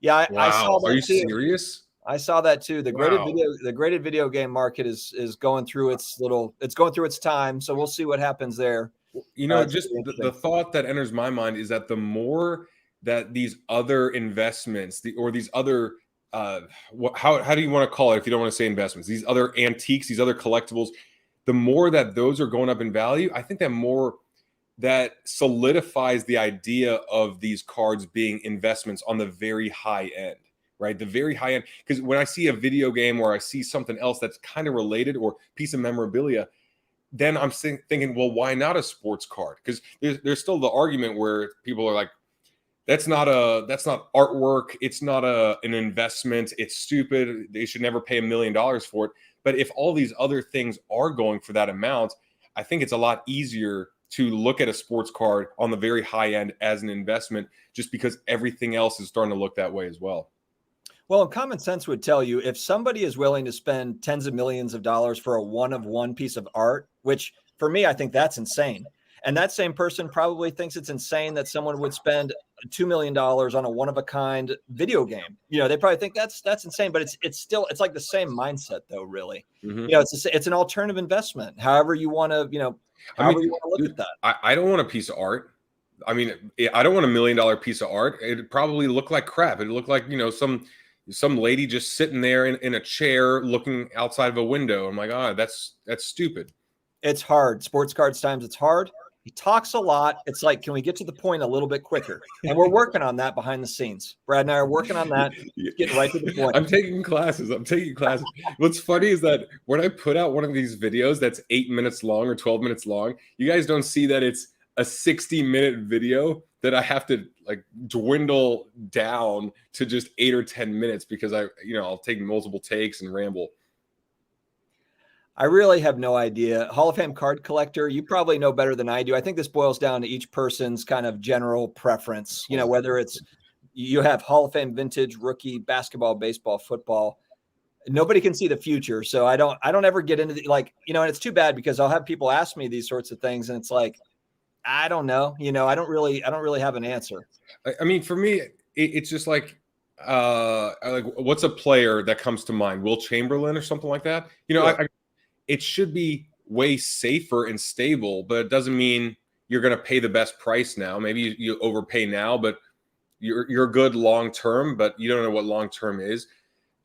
Yeah, wow. I saw that. Are you too. Serious? I saw that too. The graded video game market is going through its time. So we'll see what happens there. Just the thought that enters my mind is that the more that these other investments, these other how do you want to call it if you don't want to say investments, these other antiques, these other collectibles, the more that those are going up in value, I think that solidifies the idea of these cards being investments on the very high end. Right, the very high end. Because when I see a video game or I see something else that's kind of related or piece of memorabilia, then I'm thinking, well, why not a sports card? Because there's still the argument where people are like, that's not artwork, it's not an investment, it's stupid, they should never pay $1 million for it. But if all these other things are going for that amount, I think it's a lot easier to look at a sports card on the very high end as an investment, just because everything else is starting to look that way as well. Well, common sense would tell you, if somebody is willing to spend tens of millions of dollars for a one-of-one piece of art, which For me, I think that's insane. And that same person probably thinks it's insane that someone would spend $2 million on a one-of-a-kind video game. They probably think that's insane, but it's like the same mindset though, really. Mm-hmm. It's an alternative investment. However you want to, you want to look at that. I don't want a piece of art. I mean, I don't want $1 million piece of art. It'd probably look like crap. It'd look like, some lady just sitting there in a chair looking outside of a window. I'm like, that's stupid. It's hard. Sports Cards Times, it's hard. He talks a lot. It's like, can we get to the point a little bit quicker? And we're working on that behind the scenes. Brad and I are working on that. Getting right to the point. I'm taking classes. What's funny is that when I put out one of these videos that's 8 minutes long or 12 minutes long, you guys don't see that it's a 60-minute video that I have to like dwindle down to just 8 or 10 minutes because I'll take multiple takes and ramble. I really have no idea. Hall of Fame card collector, you probably know better than I do. I think this boils down to each person's kind of general preference, whether it's you have Hall of Fame vintage, rookie, basketball, baseball, football. Nobody can see the future. So I don't ever get into and it's too bad because I'll have people ask me these sorts of things and it's like, I don't know, I don't really have an answer. I mean, for me, it's just like what's a player that comes to mind? Will Chamberlain or something like that? Yeah. It should be way safer and stable, but it doesn't mean you're going to pay the best price now. Maybe you overpay now, but you're good long term, but you don't know what long term is.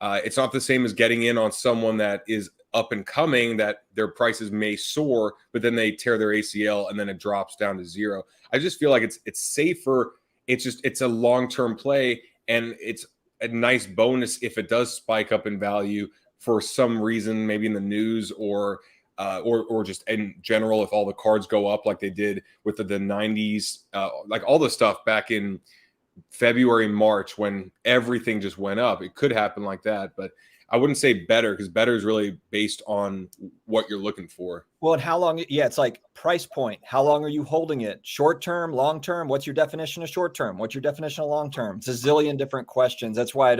It's not the same as getting in on someone that is up and coming, that their prices may soar, but then they tear their ACL and then it drops down to zero. I just feel like it's safer. It's a long term play, and it's a nice bonus if it does spike up in value for some reason, maybe in the news or just in general, if all the cards go up like they did with the 90s, like all the stuff back in February, March, when everything just went up. It could happen like that, but I wouldn't say better because better is really based on what you're looking for. Well, and how long? Yeah, it's like price point. How long are you holding it? Short term, long term? What's your definition of short term? What's your definition of long term? It's a zillion different questions. That's why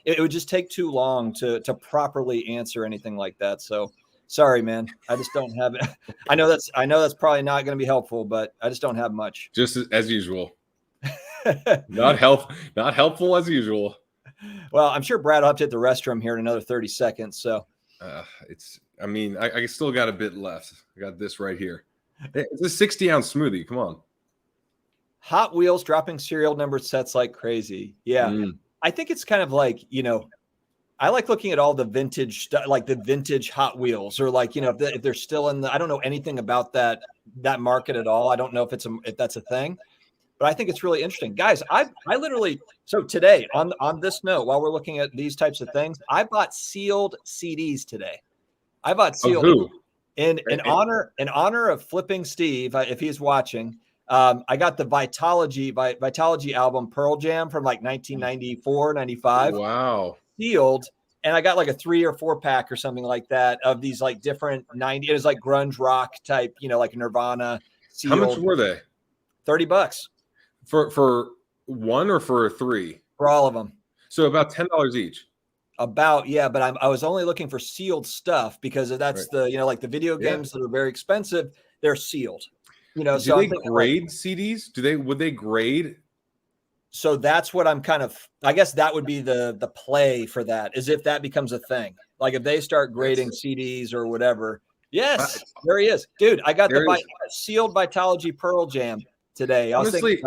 it would just take too long to properly answer anything like that. So sorry, man. I just don't have it. I know that's probably not going to be helpful, but I just don't have much. Just as usual. Not helpful as usual. Well, I'm sure Brad will have to hit the restroom here in another 30 seconds. So I still got a bit left. I got this right here. It's a 60-ounce smoothie. Come on. Hot Wheels dropping serial number sets like crazy. Yeah. I think it's kind of like, I like looking at all the vintage stuff, like the vintage Hot Wheels, or like, if they're still I don't know anything about that market at all. I don't know if that's a thing, but I think it's really interesting. Guys, I literally, so today on this note, while we're looking at these types of things, I bought sealed CDs today. I bought sealed in honor of Flipping Steve, if he's watching. I got the Vitalogy album Pearl Jam from like 1994, 95. Wow. Sealed. And I got like a 3 or 4 pack or something like that of these like different 90s. It was like grunge rock type, like Nirvana. Sealed. How much were they? $30. For one or for 3? For all of them. So about $10 each. But I was only looking for sealed stuff because that's right. Like the video games that are very expensive, they're sealed. Do they grade CDs? Would they grade? So that's what I'm kind of, I guess that would be the play for that, is if that becomes a thing. Like if they start grading CDs or whatever. Yes, there he is. Dude, I got the sealed Vitalogy Pearl Jam today. Honestly,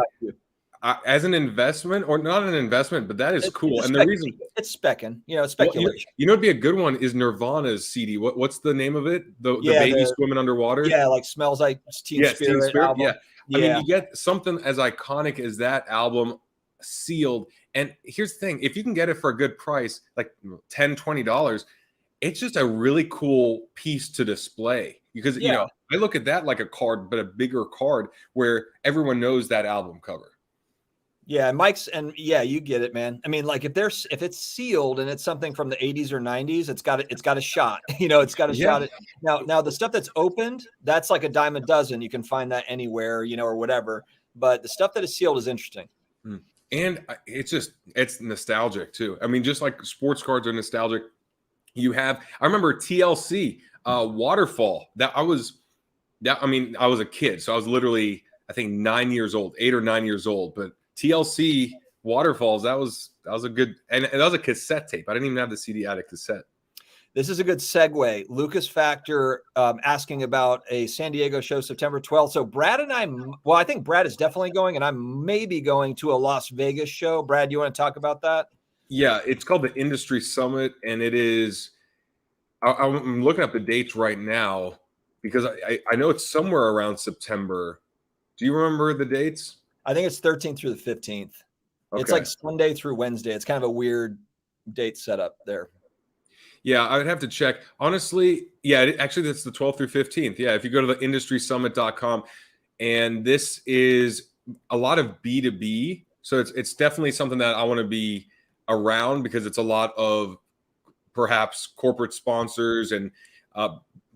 as an investment, or not an investment, but that is cool. And the reason it's specking, it's speculation. It'd be a good one is Nirvana's CD. What's the name of it? The baby swimming underwater. Yeah, like Smells Like Teen Spirit album. Yeah. I mean, you get something as iconic as that album sealed. And here's the thing: if you can get it for a good price, like $10, $20, it's just a really cool piece to display. Because I look at that like a card, but a bigger card where everyone knows that album cover. Yeah, you get it, man. I mean, like if it's sealed and it's something from the 80s or 90s, it's got a shot. It's got a shot. Now the stuff that's opened, that's like a dime a dozen. You can find that anywhere, or whatever. But the stuff that is sealed is interesting. And it's nostalgic too. I mean, just like sports cards are nostalgic. I remember TLC Waterfall. That Yeah, I mean, I was a kid, so I was literally, I think, 9 years old, 8 or 9 years old. But TLC Waterfalls, that was a good, and that was a cassette tape. I didn't even have the CD. I had a cassette. This is a good segue. Lucas Factor asking about a San Diego show September 12th. So Brad and I think Brad is definitely going, and I'm maybe going to a Las Vegas show. Brad, you want to talk about that? Yeah, it's called the Industry Summit, and it is. I'm looking up the dates right now because I know it's somewhere around September. Do you remember the dates? I think it's 13th through the 15th. Okay. It's like Sunday through Wednesday. It's kind of a weird date setup there. Yeah, I would have to check. Honestly, yeah, actually, that's the 12th through 15th. Yeah, if you go to the industrysummit.com, and this is a lot of B2B. So it's definitely something that I want to be around because it's a lot of perhaps corporate sponsors and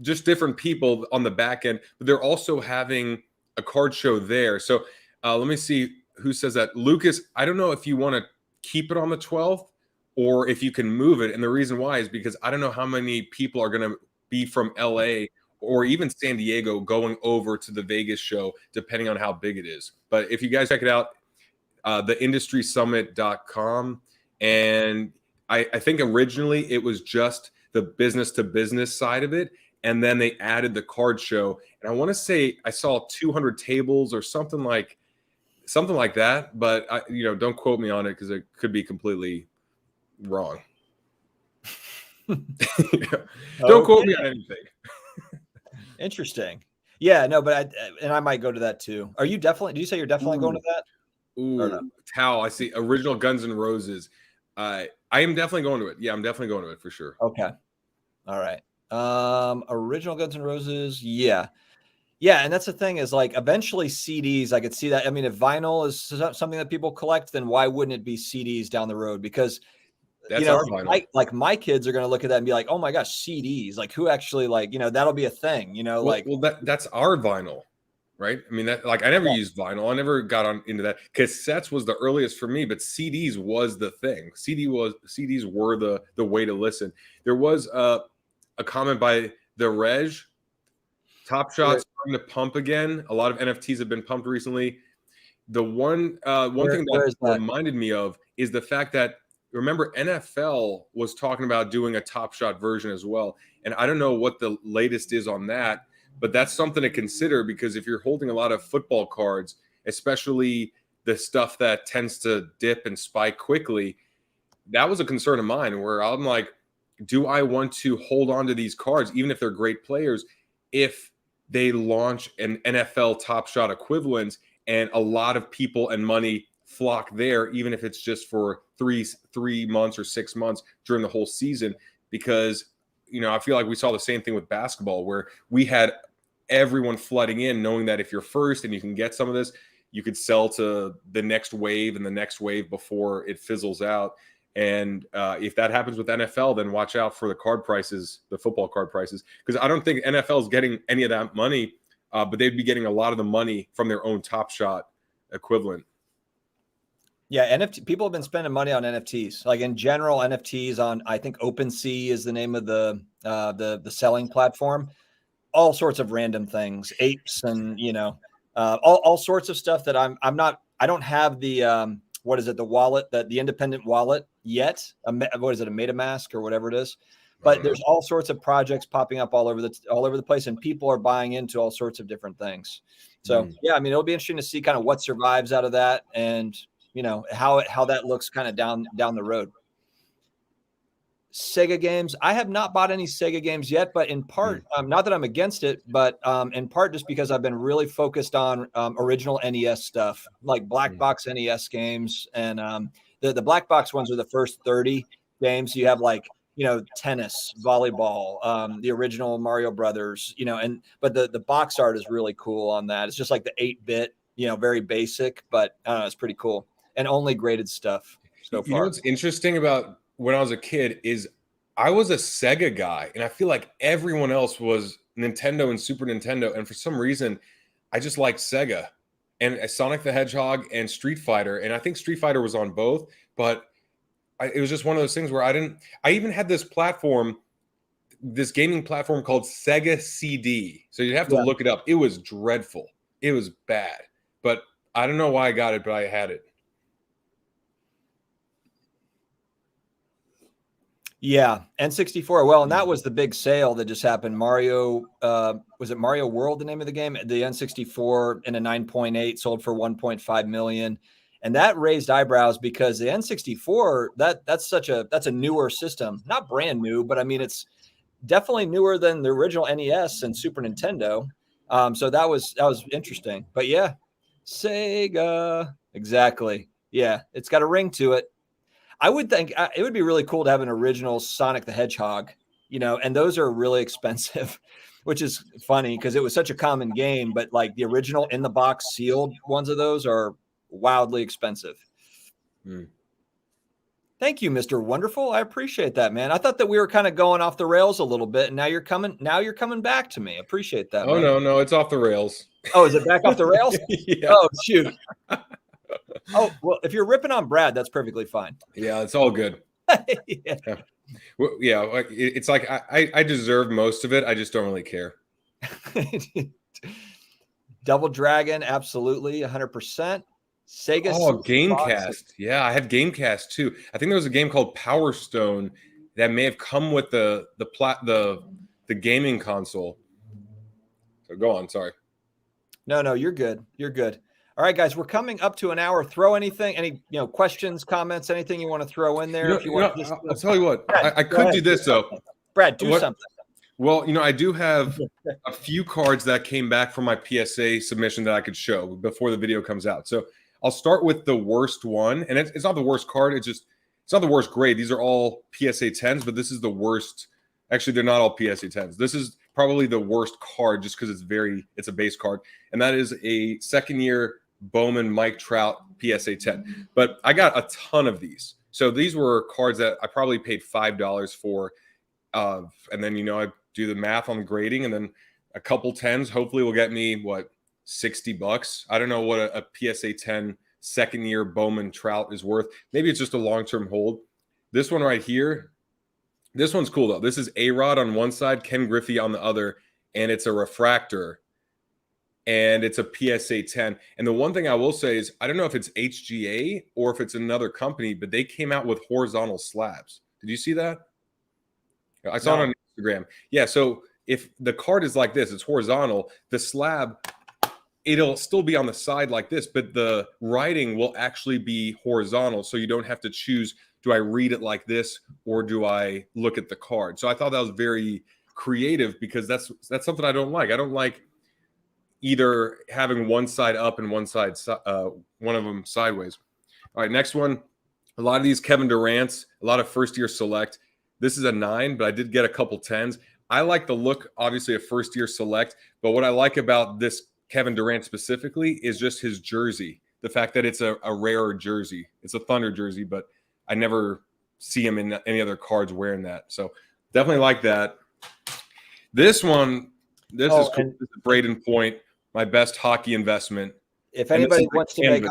just different people on the back end. But they're also having a card show there. So let me see who says that. Lucas, I don't know if you want to keep it on the 12th or if you can move it. And the reason why is because I don't know how many people are going to be from LA or even San Diego going over to the Vegas show, depending on how big it is. But if you guys check it out, theindustrysummit.com. And I think originally it was just the business to business side of it. And then they added the card show. And I want to say I saw 200 tables or something like that. But don't quote me on it because it could be completely wrong. Don't quote me on anything. Interesting. Yeah, no, but I might go to that too. Are you definitely? Do you say you're definitely going to that? Ooh, no? Tao. I see. Original Guns N' Roses. I am definitely going to it. Yeah, I'm definitely going to it for sure. Okay. All right. Original Guns N' Roses. Yeah. Yeah. And that's the thing is like eventually CDs, I could see that. I mean, if vinyl is something that people collect, then why wouldn't it be CDs down the road? Because that's our vinyl. My kids are going to look at that and be like, oh my gosh, CDs, like who actually that'll be a thing, that's our vinyl. Right. I mean, that I never used vinyl. I never got into that. Cassettes was the earliest for me, but CDs was the thing. CDs were the way to listen. There was a comment by the Reg. Top Shot's starting to pump again. A lot of NFTs have been pumped recently. The one thing that reminded me of is the fact that remember NFL was talking about doing a Top Shot version as well. And I don't know what the latest is on that. But that's something to consider because if you're holding a lot of football cards, especially the stuff that tends to dip and spike quickly, that was a concern of mine where I'm like, do I want to hold on to these cards, even if they're great players, if they launch an NFL Top Shot equivalent and a lot of people and money flock there, even if it's just for three months or 6 months during the whole season? Because I feel like we saw the same thing with basketball where we had everyone flooding in knowing that if you're first and you can get some of this, you could sell to the next wave and the next wave before it fizzles out. And if that happens with NFL, then watch out for the card prices, the football card prices, because I don't think NFL is getting any of that money, but they'd be getting a lot of the money from their own Top Shot equivalent. Yeah, NFT people have been spending money on NFTs. Like in general, NFTs on I think OpenSea is the name of the selling platform. All sorts of random things, apes, and all sorts of stuff that I don't have the what is it, the wallet, the independent wallet yet. What is it, a MetaMask or whatever it is? But there's all sorts of projects popping up all over the place, and people are buying into all sorts of different things. So yeah, I mean, it'll be interesting to see kind of what survives out of that, and how that looks kind of down the road. Sega games. I have not bought any Sega games yet, but in part, not that I'm against it, but in part just because I've been really focused on original NES stuff, like black box NES games. And the black box ones are the first 30 games. You have tennis, volleyball, the original Mario Brothers, but the box art is really cool on that. It's just like the 8-bit, very basic, but it's pretty cool and only graded stuff so far. You know what's interesting about when I was a kid is I was a Sega guy, and I feel like everyone else was Nintendo and Super Nintendo. And for some reason, I just liked Sega and Sonic the Hedgehog and Street Fighter. And I think Street Fighter was on both, but it was just one of those things where I even had this platform this gaming platform called Sega CD. So you have to look it up. It was dreadful. It was bad. But I don't know why I got it, but I had it. Yeah, N64. Well, and that was the big sale that just happened. Mario, was it Mario World, the name of the game? The N64 in a 9.8 sold for 1.5 million. And that raised eyebrows because the N64, that's a newer system. Not brand new, but I mean it's definitely newer than the original NES and Super Nintendo. So that was interesting. But yeah, Sega. Exactly. Yeah, it's got a ring to it. I would think it would be really cool to have an original Sonic the Hedgehog, and those are really expensive, which is funny because it was such a common game. But like the original in the box sealed ones of those are wildly expensive. Thank you, Mr. Wonderful. I appreciate that, man. I thought that we were kind of going off the rails a little bit, and now you're coming back to me. Appreciate that. Oh, man. No, it's off the rails. Oh, is it back off the rails? Yeah. Oh, shoot. Oh, well, if you're ripping on Brad, that's perfectly fine. Yeah, it's all good. Yeah. Well, yeah, it's like I deserve most of it. I just don't really care. Double Dragon, absolutely, 100%. Sega. Oh, Gamecast. Yeah, I had Gamecast too. I think there was a game called Power Stone that may have come with the gaming console. So go on, sorry. No, you're good. You're good. All right, guys, we're coming up to an hour. Throw any questions, comments, anything you want to throw in there. I'll tell you what. Brad, I could do this though. Brad, do something. Well, I do have a few cards that came back from my PSA submission that I could show before the video comes out. So I'll start with the worst one, and it's not the worst card. It's not the worst grade. These are all PSA 10s, but this is the worst. Actually, they're not all PSA 10s. This is probably the worst card just because it's a base card, and that is a second-year Bowman Mike Trout PSA 10. But I got a ton of these. So these were cards that I probably paid $5 for. And then, I do the math on the grading, and then a couple 10s hopefully will get me, $60. I don't know what a PSA 10 second year Bowman Trout is worth. Maybe it's just a long-term hold. This one right here, this one's cool though. This is A-Rod on one side, Ken Griffey on the other, and it's a refractor. And it's a PSA 10. And the one thing I will say is, I don't know if it's HGA or if it's another company, but they came out with horizontal slabs. Did you see that? I saw it on Instagram. Yeah, so if the card is like this, it's horizontal, the slab, it'll still be on the side like this, but the writing will actually be horizontal. So you don't have to choose, do I read it like this or do I look at the card? So I thought that was very creative because that's something I don't like. I don't like either having one side up and one of them sideways. All right, next one. A lot of these Kevin Durant's, a lot of first-year select. This is a 9, but I did get a couple 10s. I like the look, obviously, of first-year select, but what I like about this Kevin Durant specifically is just his jersey. The fact that it's a rarer jersey. It's a Thunder jersey, but I never see him in any other cards wearing that. So definitely like that. This one, this is cool. This is Braden Point. My best hockey investment. If anybody wants to make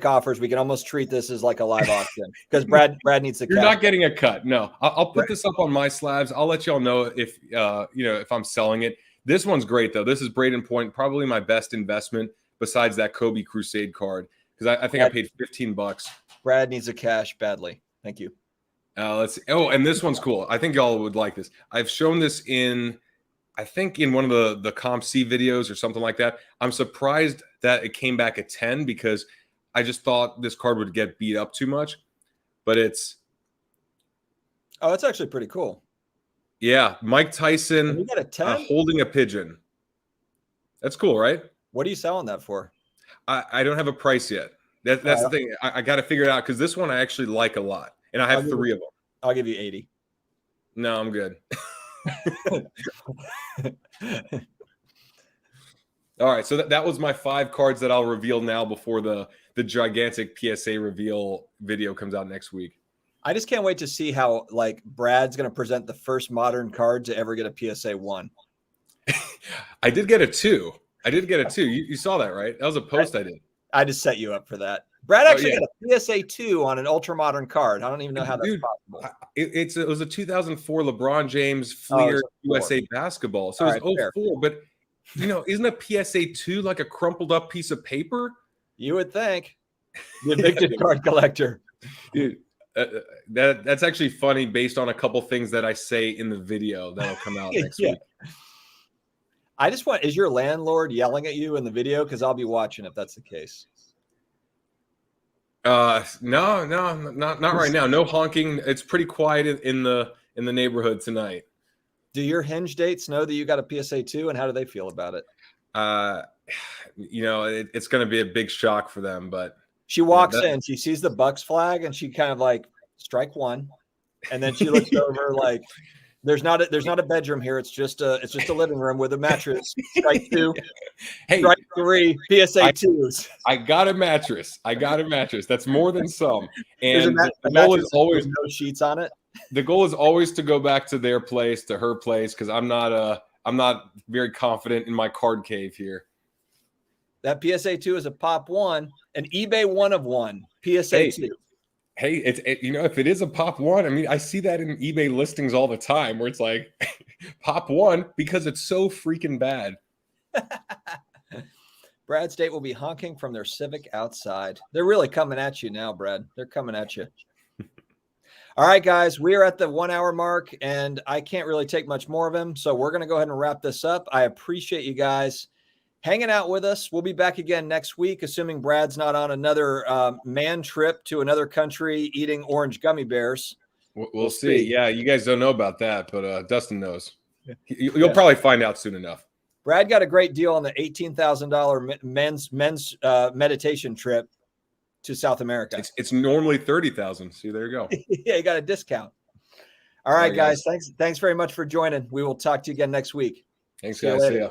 offers, we can almost treat this as like a live auction because Brad needs to. You're not getting a cut. No, I'll put this up on my slabs. I'll let y'all know if if I'm selling it. This one's great though. This is Braden Point, probably my best investment besides that Kobe Crusade card because I think I paid $15. Brad needs a cash badly. Thank you. Let's see. Oh, and this one's cool. I think y'all would like this. I've shown this in one of the Comp C videos or something like that. I'm surprised that it came back at 10 because I just thought this card would get beat up too much. But it's actually pretty cool. Yeah, Mike Tyson you got a 10? Holding a pigeon. That's cool, right? What are you selling that for? I don't have a price yet. That's the thing. I got to figure it out because this one I actually like a lot, and I have 3 of them. I'll give you 80. No, I'm good. All right, so that was my 5 cards that I'll reveal now before the gigantic PSA reveal video comes out next week. I just can't wait to see how Brad's going to present the first modern card to ever get a PSA 1. I did get a 2. You saw that, right? That was a post I did. I just set you up for that. Brad actually got a PSA 2 on an ultra modern card. I don't even know how that's possible. It was a 2004 LeBron James Fleer USA basketball. So it was 04, but isn't a PSA 2 like a crumpled up piece of paper? You would think. The evicted card collector. Dude, that's actually funny based on a couple things that I say in the video that'll come out next week. I just want, is your landlord yelling at you in the video? Because I'll be watching if that's the case. No, not right now. No honking. It's pretty quiet in the neighborhood tonight. Do your hinge dates know that you got a PSA 2, and how do they feel about it? It's going to be a big shock for them, but she walks in, she sees the Bucks flag, and she kind of like strike one, and then she looks over like there's not a bedroom here. It's just a living room with a mattress. Strike 2, strike 3, PSA 2s. I got a mattress. That's more than some. And the goal is always no sheets on it. The goal is always to go back to their place, to her place, because I'm not very confident in my card cave here. That PSA 2 is a pop 1, an eBay 1 of 1 PSA 2. Hey, if it is a pop 1, I mean, I see that in eBay listings all the time where it's like pop 1 because it's so freaking bad. Brad State will be honking from their Civic outside. They're really coming at you now, Brad. They're coming at you. All right, guys, we are at the 1 hour mark, and I can't really take much more of him. So we're going to go ahead and wrap this up. I appreciate you guys hanging out with us. We'll be back again next week, assuming Brad's not on another man trip to another country eating orange gummy bears. We'll see. Yeah, you guys don't know about that, but Dustin knows. You'll probably find out soon enough. Brad got a great deal on the $18,000 men's meditation trip to South America. It's normally $30,000. See, there you go. Yeah, you got a discount. All right, guys. Thanks very much for joining. We will talk to you again next week. Thanks, guys. See ya.